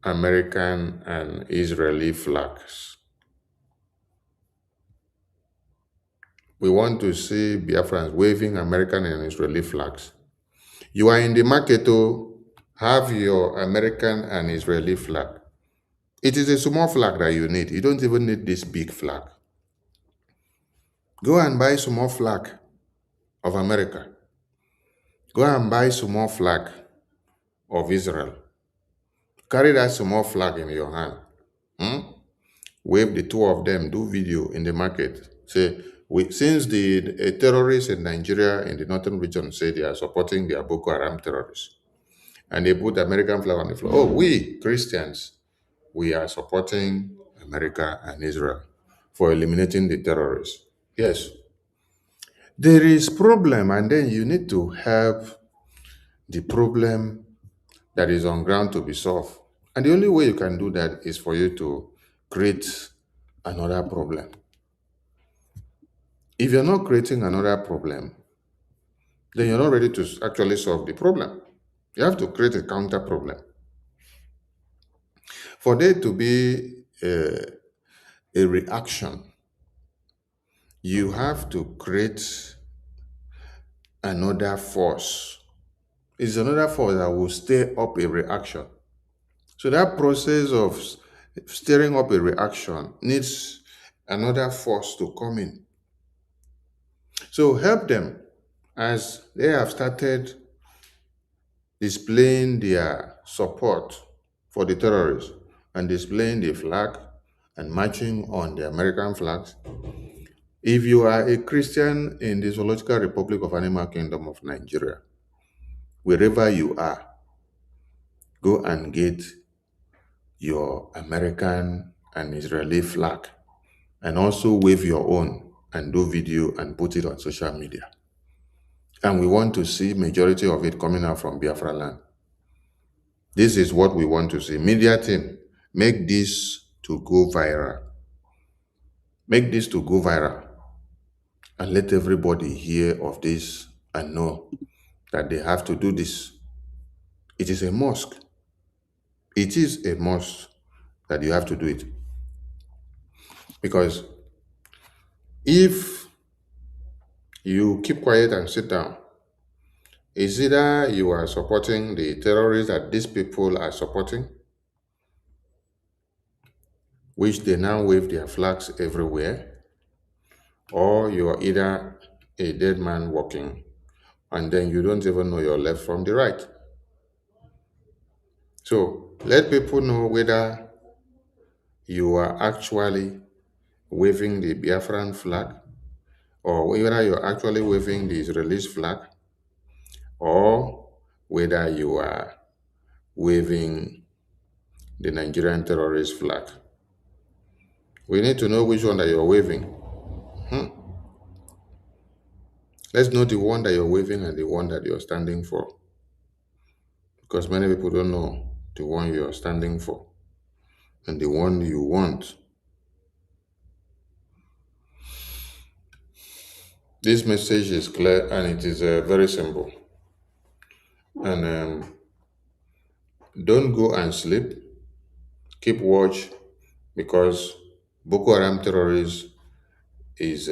American and Israeli flags. We want to see Biafrans waving American and Israeli flags. You are in the market to have your American and Israeli flag. It is a small flag that you need. You don't even need this big flag. Go and buy a small flag of America. Go and buy small flag of Israel. Carry that small flag in your hand. Wave the two of them, do video in the market. Say, since a terrorist in Nigeria in the northern region say they are supporting their Boko Haram terrorists, and they put American flag on the floor. Oh, we Christians, we are supporting America and Israel for eliminating the terrorists. Yes, there is problem, and then you need to have the problem that is on ground to be solved. And the only way you can do that is for you to create another problem. If you're not creating another problem, then you're not ready to actually solve the problem. You have to create a counter problem. For there to be a reaction, you have to create another force. It's another force that will stir up a reaction. So that process of stirring up a reaction needs another force to come in. So help them as they have started displaying their support for the terrorists and displaying the flag and marching on the American flags. If you are a Christian in the Zoological Republic of Animal Kingdom of Nigeria, wherever you are, go and get your American and Israeli flag and also wave your own and do video and put it on social media. And we want to see majority of it coming out from Biafra land. This is what we want to see. Media team, make this to go viral. Make this to go viral. And let everybody hear of this and know that they have to do this. It is a must. It is a must that you have to do it. Because if you keep quiet and sit down, it's either you are supporting the terrorists that these people are supporting, which they now wave their flags everywhere, or you are either a dead man walking and then you don't even know your left from the right. So let people know whether you are actually waving the Biafran flag or whether you're actually waving the Israeli flag or whether you are waving the Nigerian terrorist flag. We need to know which one that you're waving. Let's know the one that you're waving and the one that you're standing for. Because many people don't know the one you're standing for and the one you want. This message is clear and it is very simple. And don't go and sleep. Keep watch because Boko Haram terrorists is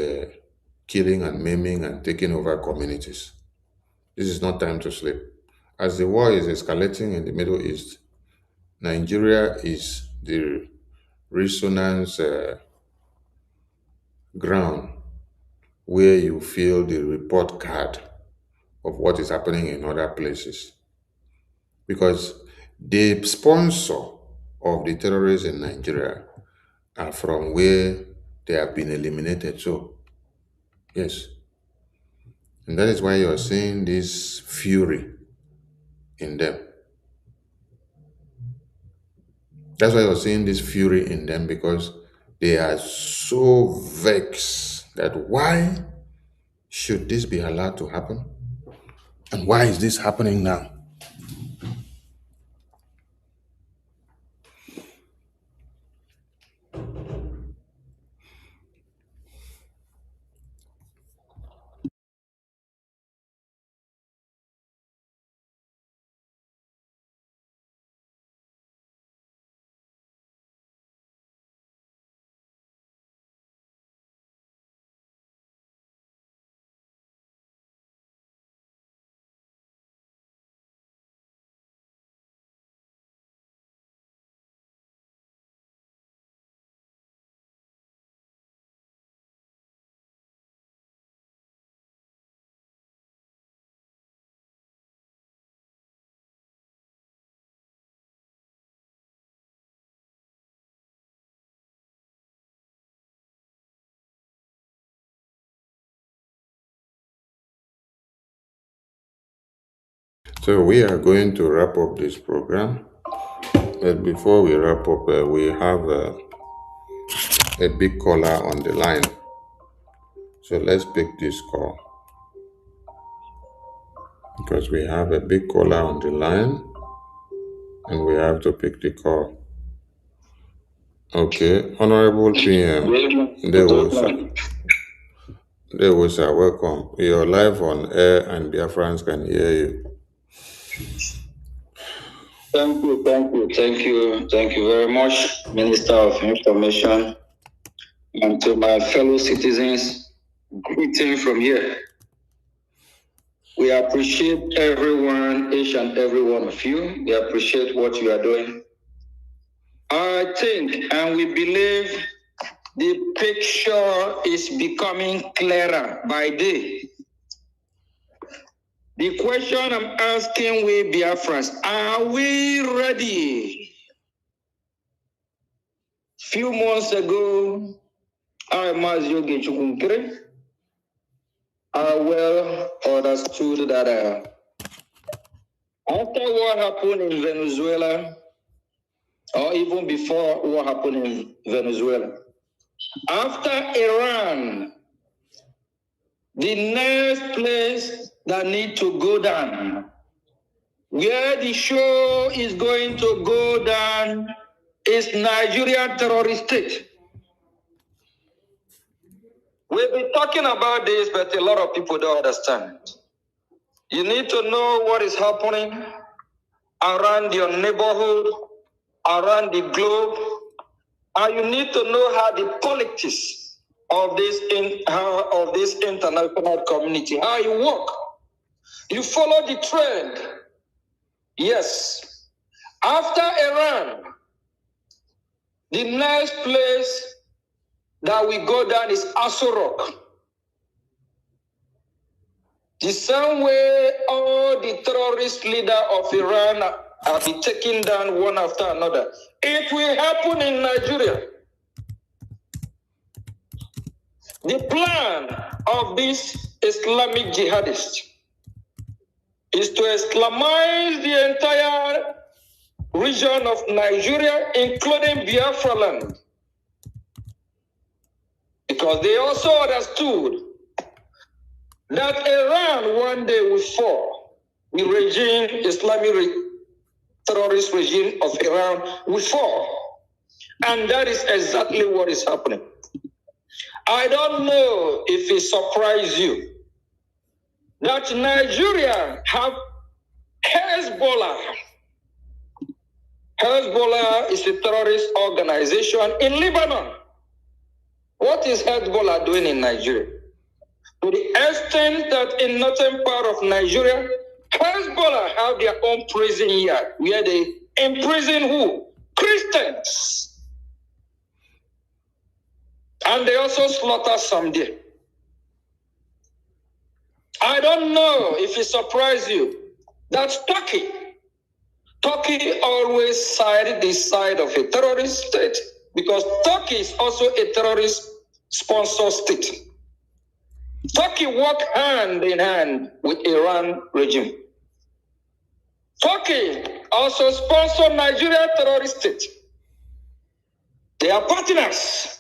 killing and maiming and taking over communities. This is not time to sleep. As the war is escalating in the Middle East, Nigeria is the resonance ground where you feel the report card of what is happening in other places. Because the sponsor of the terrorists in Nigeria are from where they have been eliminated. So, yes. And that is why you're seeing this fury in them. That's why you're seeing this fury in them because they are so vexed that why should this be allowed to happen? And why is this happening now? So we are going to wrap up this program. But before we wrap up, we have a big caller on the line. So let's pick this call because we have a big caller on the line and we have to pick the call. Okay, Honorable PM, there was a welcome. You're live on air and Biafrans can hear you. Thank you very much, Minister of Information, and to my fellow citizens, greeting from here. We appreciate everyone, each and every one of you. We appreciate what you are doing. I think and we believe the picture is becoming clearer by day. The question I'm asking we Biafrans, are we ready? Few months ago, I well understood that after what happened in Venezuela, or even before what happened in Venezuela, after Iran, the next place that need to go down, where the show is going to go down, is Nigeria terrorist state. We've been talking about this, but a lot of people don't understand. You need to know what is happening around your neighborhood, around the globe, and you need to know how the politics of this international community, how you work. You follow the trend. Yes. After Iran, the next place that we go down is Asurok. The same way all the terrorist leaders of Iran are be taken down one after another. It will happen in Nigeria. The plan of this Islamic jihadists is to Islamize the entire region of Nigeria, including Biafra land. Because they also understood that Iran one day will fall. The regime, Islamic terrorist regime of Iran will fall. And that is exactly what is happening. I don't know if it surprised you that Nigeria have Hezbollah. Hezbollah is a terrorist organization in Lebanon. What is Hezbollah doing in Nigeria? To the extent that in northern part of Nigeria, Hezbollah have their own prison yard where they imprison who? Christians. And they also slaughter some there. I don't know if it surprised you that Turkey always sided the side of a terrorist state because Turkey is also a terrorist sponsor state. Turkey work hand in hand with Iran regime. Turkey also sponsor Nigeria terrorist state. They are partners.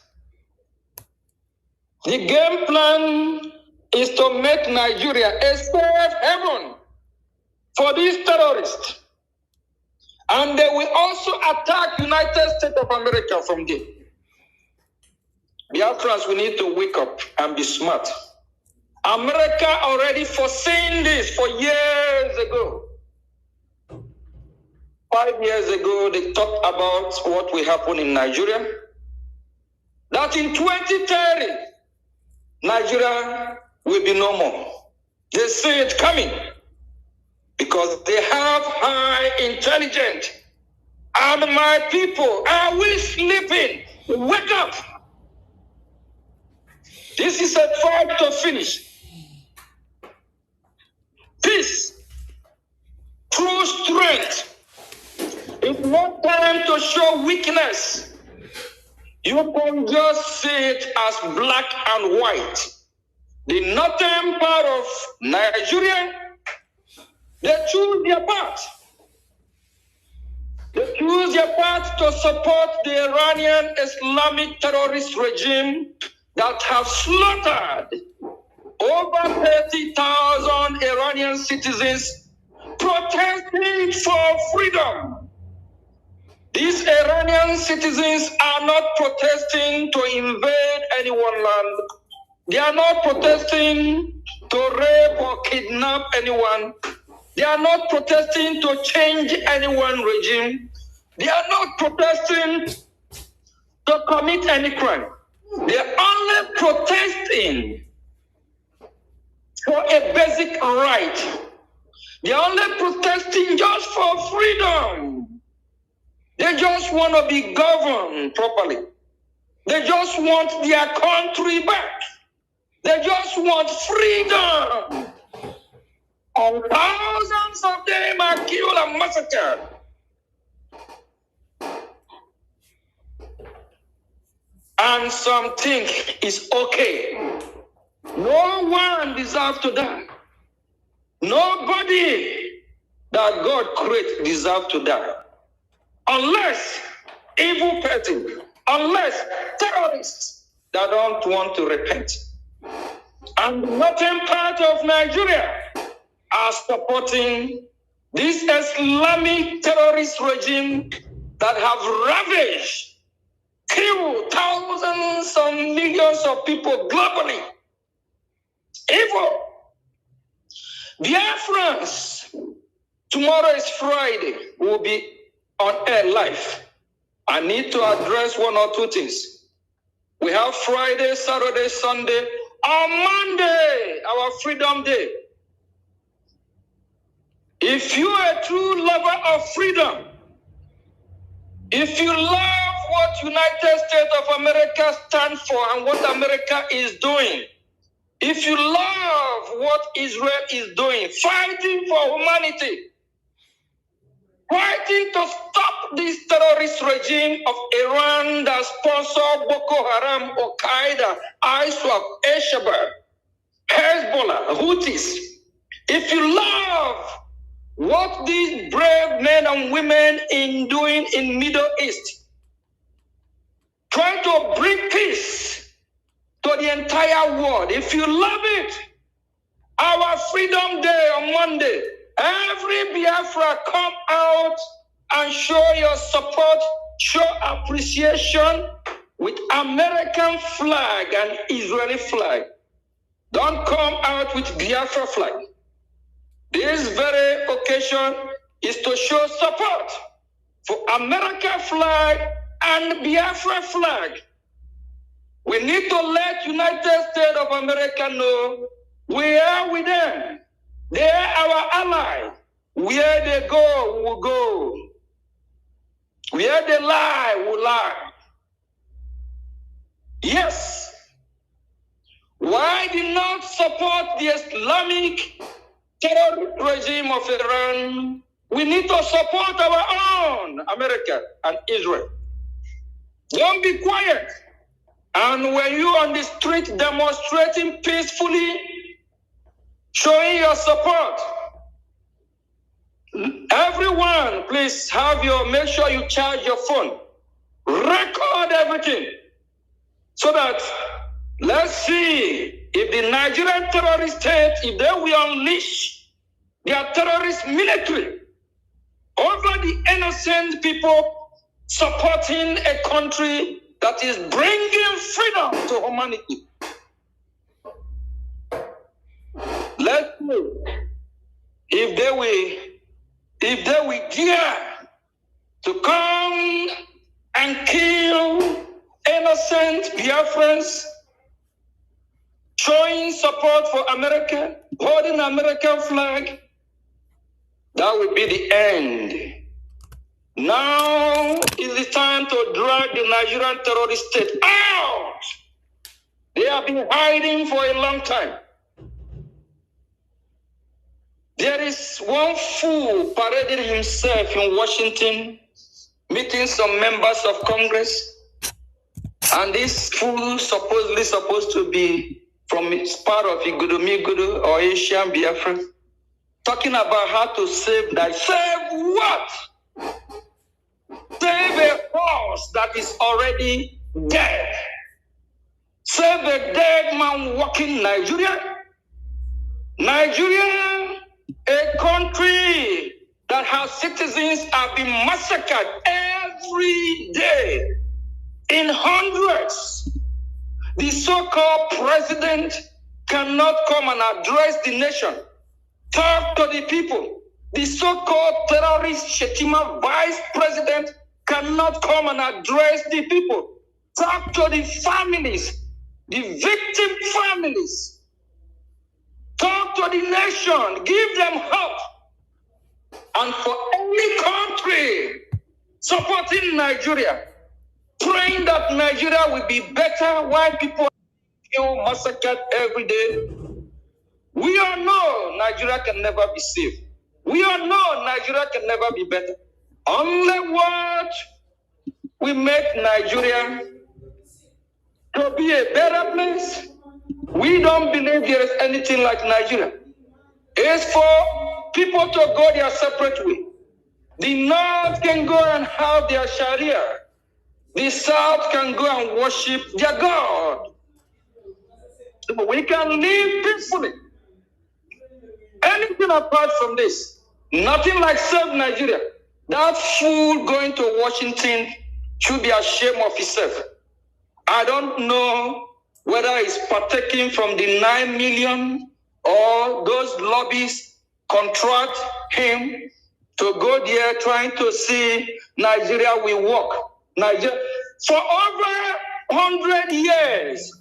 The game plan is to make Nigeria a safe haven for these terrorists. And they will also attack United States of America from there. Biafrans, we need to wake up and be smart. America already foreseen this for years ago. 5 years ago, they talked about what will happen in Nigeria. That in 2030, Nigeria will be no more. They see it coming because they have high intelligence. And my people, are we sleeping? Wake up! This is a fight to finish. Peace, true strength. It's not time to show weakness. You can just see it as black and white. The northern part of Nigeria They choose their path. They choose their path to support the Iranian Islamic terrorist regime that have slaughtered over 30,000 Iranian citizens protesting for freedom. These Iranian citizens are not protesting to invade anyone's land. They are not protesting to rape or kidnap anyone. They are not protesting to change anyone's regime. They are not protesting to commit any crime. They are only protesting for a basic right. They are only protesting just for freedom. They just want to be governed properly. They just want their country back. They just want freedom. And thousands of them are killed and massacred. And some think it's okay. No one deserves to die. Nobody that God created deserves to die. Unless evil person, unless terrorists that don't want to repent. And the northern part of Nigeria are supporting this Islamic terrorist regime that have ravaged, killed thousands of millions of people globally. Evil. Biafrans, tomorrow is Friday, will be on air live. I need to address one or two things. We have Friday, Saturday, Sunday. On Monday, our Freedom Day. If you are a true lover of freedom, if you love what United States of America stands for and what America is doing, if you love what Israel is doing, fighting for humanity, fighting to stop this terrorist regime of Iran that sponsor Boko Haram, Al-Qaeda, ISWAP, Al-Shabaab, Hezbollah, Houthis. If you love what these brave men and women in doing in Middle East, trying to bring peace to the entire world, if you love it, our Freedom Day on Monday, every Biafra come out and show your support, show appreciation with American flag and Israeli flag. Don't come out with Biafra flag. This very occasion is to show support for American flag and Biafra flag. We need to let United States of America know we are with them. They are our ally. Where they go, we will go. Where they lie, we will lie. Yes. Why did not support the Islamic terror regime of Iran? We need to support our own America and Israel. Don't be quiet. And when you on the street demonstrating peacefully, showing your support, everyone, please make sure you charge your phone. Record everything. So that, let's see if the Nigerian terrorist state, if they will unleash their terrorist military over the innocent people supporting a country that is bringing freedom to humanity. Let's see if they will dare to come and kill innocent Biafrans, showing support for America, holding American flag. That will be the end. Now is the time to drag the Nigerian terrorist state out. They have been hiding for a long time. There is one fool parading himself in Washington, meeting some members of Congress, and this fool supposedly supposed to be from part of Igudu Migudu or Asian Biafra. talking about how to save that. Save what? Save a horse that is already dead. Save a dead man walking Nigeria. Nigeria, a country that has citizens are being massacred every day in hundreds. The so-called president cannot come and address the nation, talk to the people. The so-called terrorist Shetima vice president cannot come and address the people, talk to the families, the victim families, talk to the nation, give them hope. And for any country supporting Nigeria, praying that Nigeria will be better while people are massacred every day, we all know Nigeria can never be safe. We all know Nigeria can never be better. Only what we make Nigeria to be a better place. We don't believe there is anything like Nigeria. It's for people to go their separate way. The North can go and have their Sharia. The South can go and worship their God. But we can live peacefully. Anything apart from this, nothing like save Nigeria. That fool going to Washington should be ashamed of himself. I don't know whether he's partaking from the 9 million or those lobbies contract him to go there trying to see Nigeria will work. Nigeria, for over 100 years,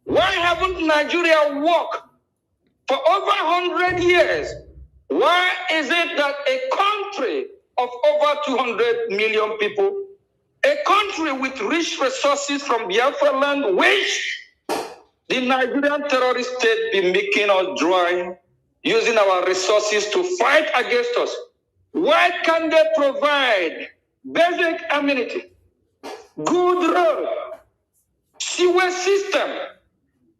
why haven't Nigeria worked? For over 100 years, why is it that a country of over 200 million people, a country with rich resources from Biafra land, which the Nigerian terrorist state be making us dry, using our resources to fight against us? Why can't they provide basic amenity, good road, sewer system,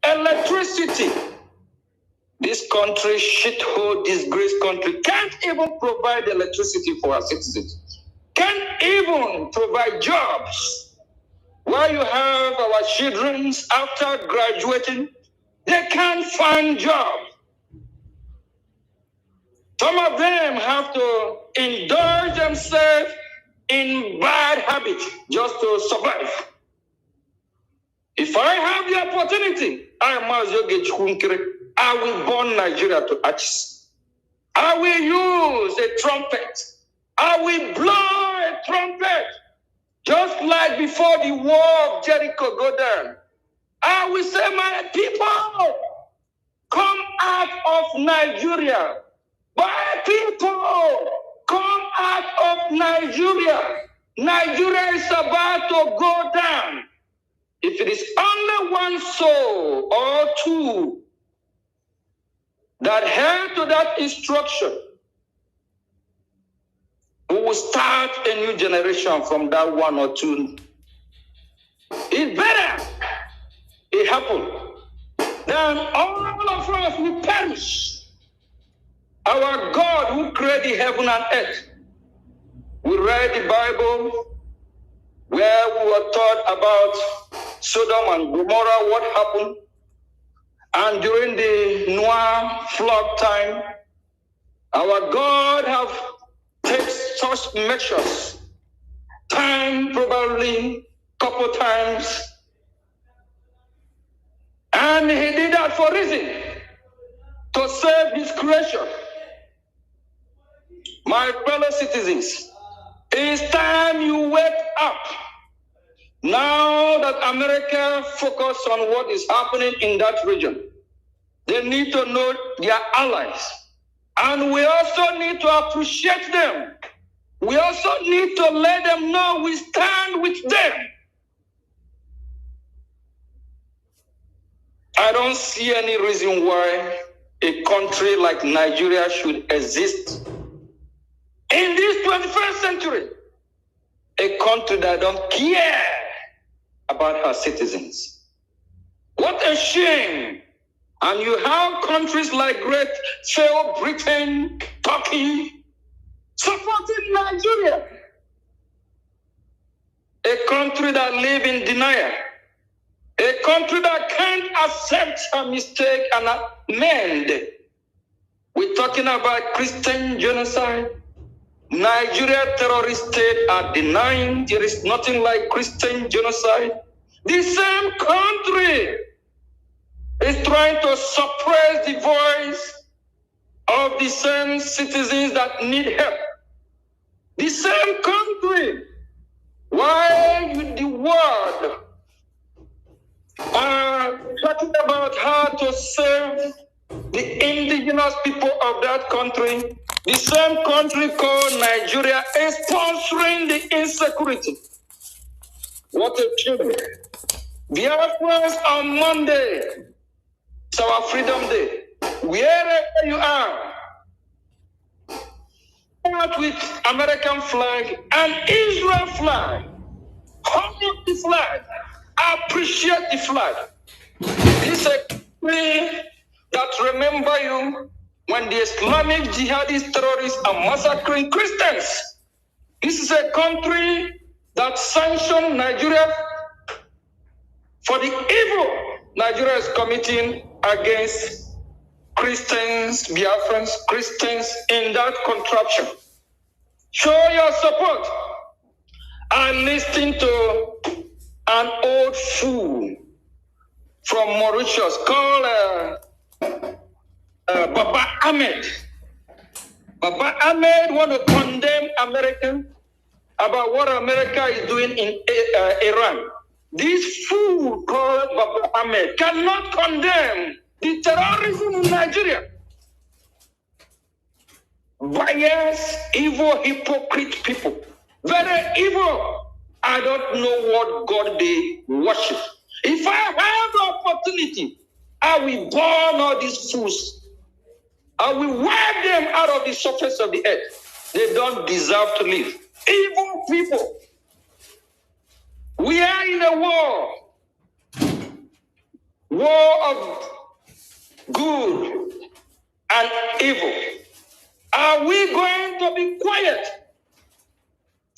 electricity? This country, shithole, disgraced country, can't even provide electricity for our citizens. Can't even provide jobs. While you have our children after graduating, they can't find jobs. Some of them have to indulge themselves in bad habits just to survive. If I have the opportunity, I will burn Nigeria to ashes. I will use a trumpet. I will blow a trumpet. Just like before the war of Jericho go down. I will say, my people, come out of Nigeria. My people, come out of Nigeria. Nigeria is about to go down. If it is only one soul or two that held to that instruction, we will start a new generation from that one or two. It's better it happened than all of us will perish. Our God who created heaven and earth. We read the Bible where we were taught about Sodom and Gomorrah, what happened. And during the Noah flood time, our God have taken such measures, time probably, couple times. And he did that for a reason, to save his creation. My fellow citizens, it's time you wake up. Now that America focus on what is happening in that region, they need to know their allies. And we also need to appreciate them. We also need to let them know we stand with them. I don't see any reason why a country like Nigeria should exist in this 21st century. A country that don't care about her citizens. What a shame And you have countries like Great Fail Britain, Turkey, supporting Nigeria. A country that lives in denial. A country that can't accept a mistake and amend. We're talking about Christian genocide. Nigeria terrorist state are denying there is nothing like Christian genocide. The same country is trying to suppress the voice of the same citizens that need help. The same country. Why the world are talking about how to save the indigenous people of that country? The same country called Nigeria is sponsoring the insecurity. What a shame. Biafrans on Monday, it's our Freedom Day. Wherever you are, out with American flag and Israel flag. Hold the flag. Appreciate the flag. This is a country that remember you when the Islamic jihadist terrorists are massacring Christians. This is a country that sanctioned Nigeria for the evil Nigeria is committing against Christians, Biafrans, Christians in that contraption. Show your support. I listened to an old fool from Mauritius called Baba Ahmed. Baba Ahmed want to condemn America about what America is doing in Iran. This fool called Baba Ahmed cannot condemn the terrorism in Nigeria. Biased, evil, hypocrite people. Very evil. I don't know what God they worship. If I have the opportunity, I will burn all these fools. I will wipe them out of the surface of the earth. They don't deserve to live. Evil people. We are in a war. War of good and evil. Are we going to be quiet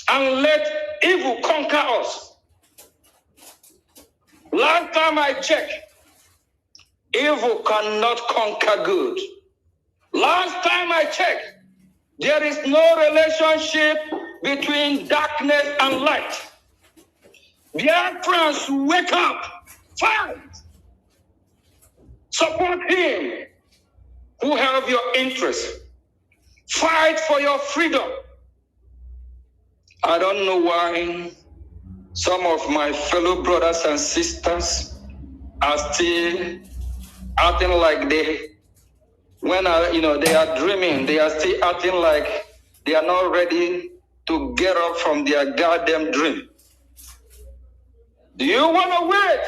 and let evil conquer us? Last time I checked, evil cannot conquer good. Last time I checked, there is no relationship between darkness and light. Biafrans, wake up, fight, support him who have your interest. Fight for your freedom. I don't know why some of my fellow brothers and sisters are still acting like they are dreaming. They are still acting like they are not ready to get up from their goddamn dream. Do you want to wait?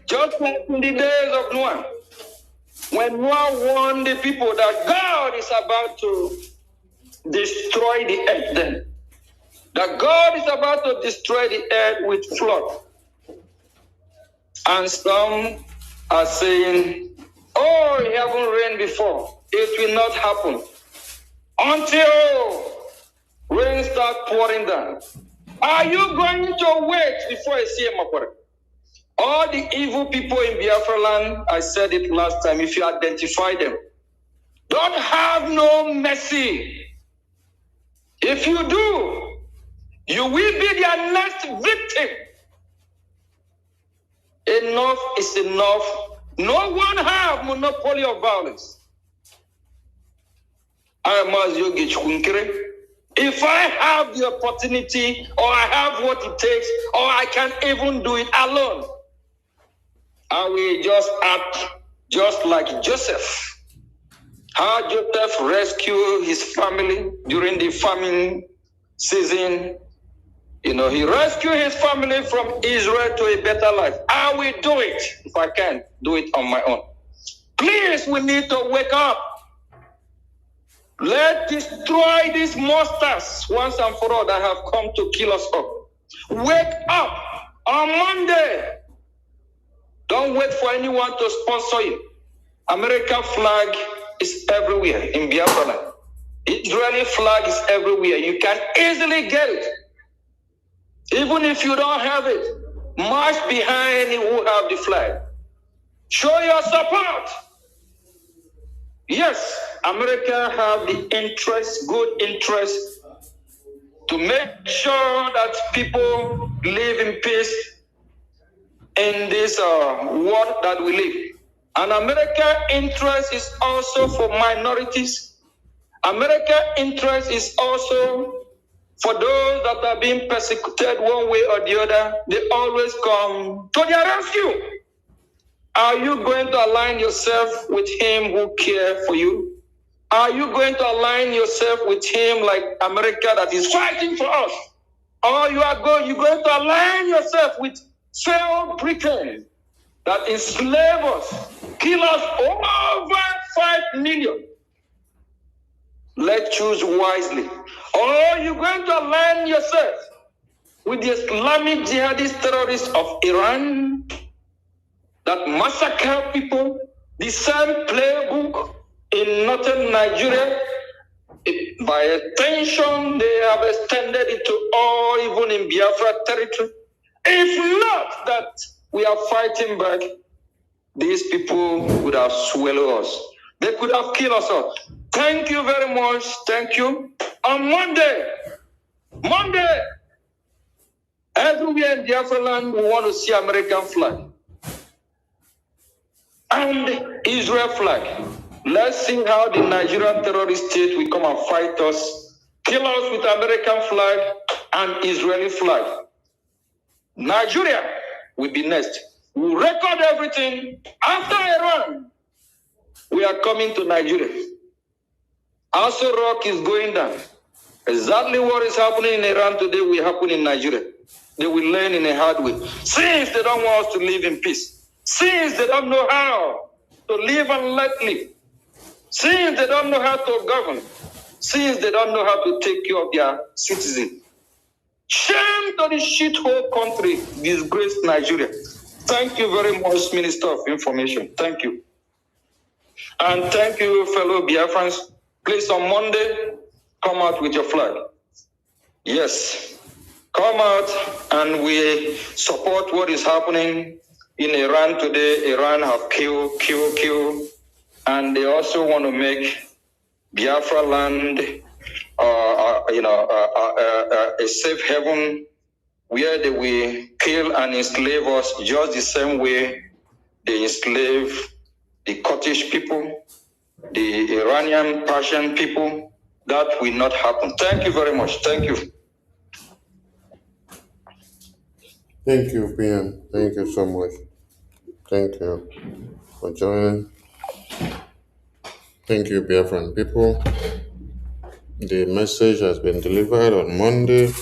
Just like in the days of Noah. When Noah warned the people that God is about to destroy the earth then. That God is about to destroy the earth with flood. And some are saying, oh, it hasn't rained before. It will not happen. Until rain starts pouring down. Are you going to wait before you see a mapore? All the evil people in Biafra land, I said it last time, if you identify them, don't have no mercy. If you do, you will be their next victim. Enough is enough. No one have monopoly of violence. If I have the opportunity, or I have what it takes, or I can even do it alone, I will just act just like Joseph. How Joseph rescued his family during the famine season. He rescued his family from Israel to a better life. I will do it if I can do it on my own. Please, we need to wake up. Let's destroy these monsters once and for all that have come to kill us all. Wake up on Monday. Don't wait for anyone to sponsor you. American flag is everywhere in Biafra land. Israeli flag is everywhere. You can easily get it. Even if you don't have it, march behind who have the flag. Show your support. Yes, America have the interest, good interest, to make sure that people live in peace in this world that we live. And American interest is also for minorities. American interest is also for those that are being persecuted one way or the other. They always come to their rescue. Are you going to align yourself with him who cares for you? Are you going to align yourself with him like America that is fighting for us? Or you're going to align yourself with failed Britain that enslave us, kill us over 5 million? Let's choose wisely. Or you're going to align yourself with the Islamic jihadist terrorists of Iran that massacre people, the same playbook in northern Nigeria. By extension, they have extended it to all, even in Biafra territory. If not that we are fighting back, these people would have swallowed us. They could have killed us all. Thank you very much. Thank you. On Monday, everywhere in Biafra land, we want to see American flag and Israel flag. Let's see how the Nigerian terrorist state will come and fight us, kill us with American flag and Israeli flag. Nigeria will be next. We'll record everything. After Iran, we are coming to Nigeria. Also, Rock is going down. Exactly what is happening in Iran today will happen in Nigeria. They will learn in a hard way. Since they don't want us to live in peace. Since they don't know how to live and let live. Since they don't know how to govern. Since they don't know how to take care of their citizens. Shame to the shithole country, disgraced Nigeria. Thank you very much, Minister of Information. Thank you. And thank you, fellow Biafrans. Please, on Monday, come out with your flag. Yes, come out and we support what is happening in Iran today. Iran have killed. And they also want to make Biafra land a safe haven where they will kill and enslave us just the same way they enslave the Kurdish people, the Iranian, Persian people. That will not happen. Thank you very much. Thank you. Thank you, PM. Thank you so much. Thank you for joining. Thank you, Biafran people. The message has been delivered on Monday,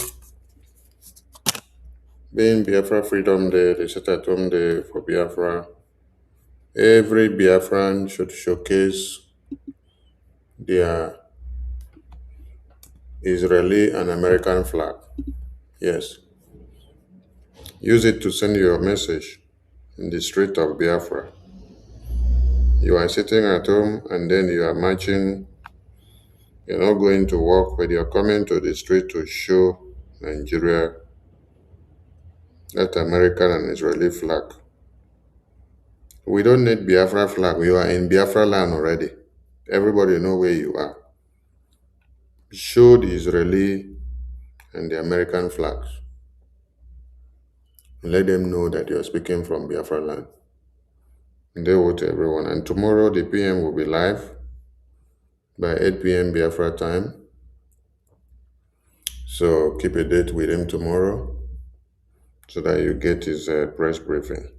being Biafra Freedom Day, the set-at-home day for Biafra. Every Biafran should showcase their Israeli and American flag. Yes. Use it to send your message in the street of Biafra. You are sitting at home and then you are marching. You're not going to work, but you're coming to the street to show Nigeria that American and Israeli flag. We don't need Biafra flag. You are in Biafra land already. Everybody know where you are. Show the Israeli and the American flags. Let them know that you're speaking from Biafra land. And they will to everyone. And tomorrow the PM will be live by 8 p.m. Biafra time. So keep a date with him tomorrow so that you get his press briefing.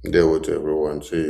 They will to everyone. See you.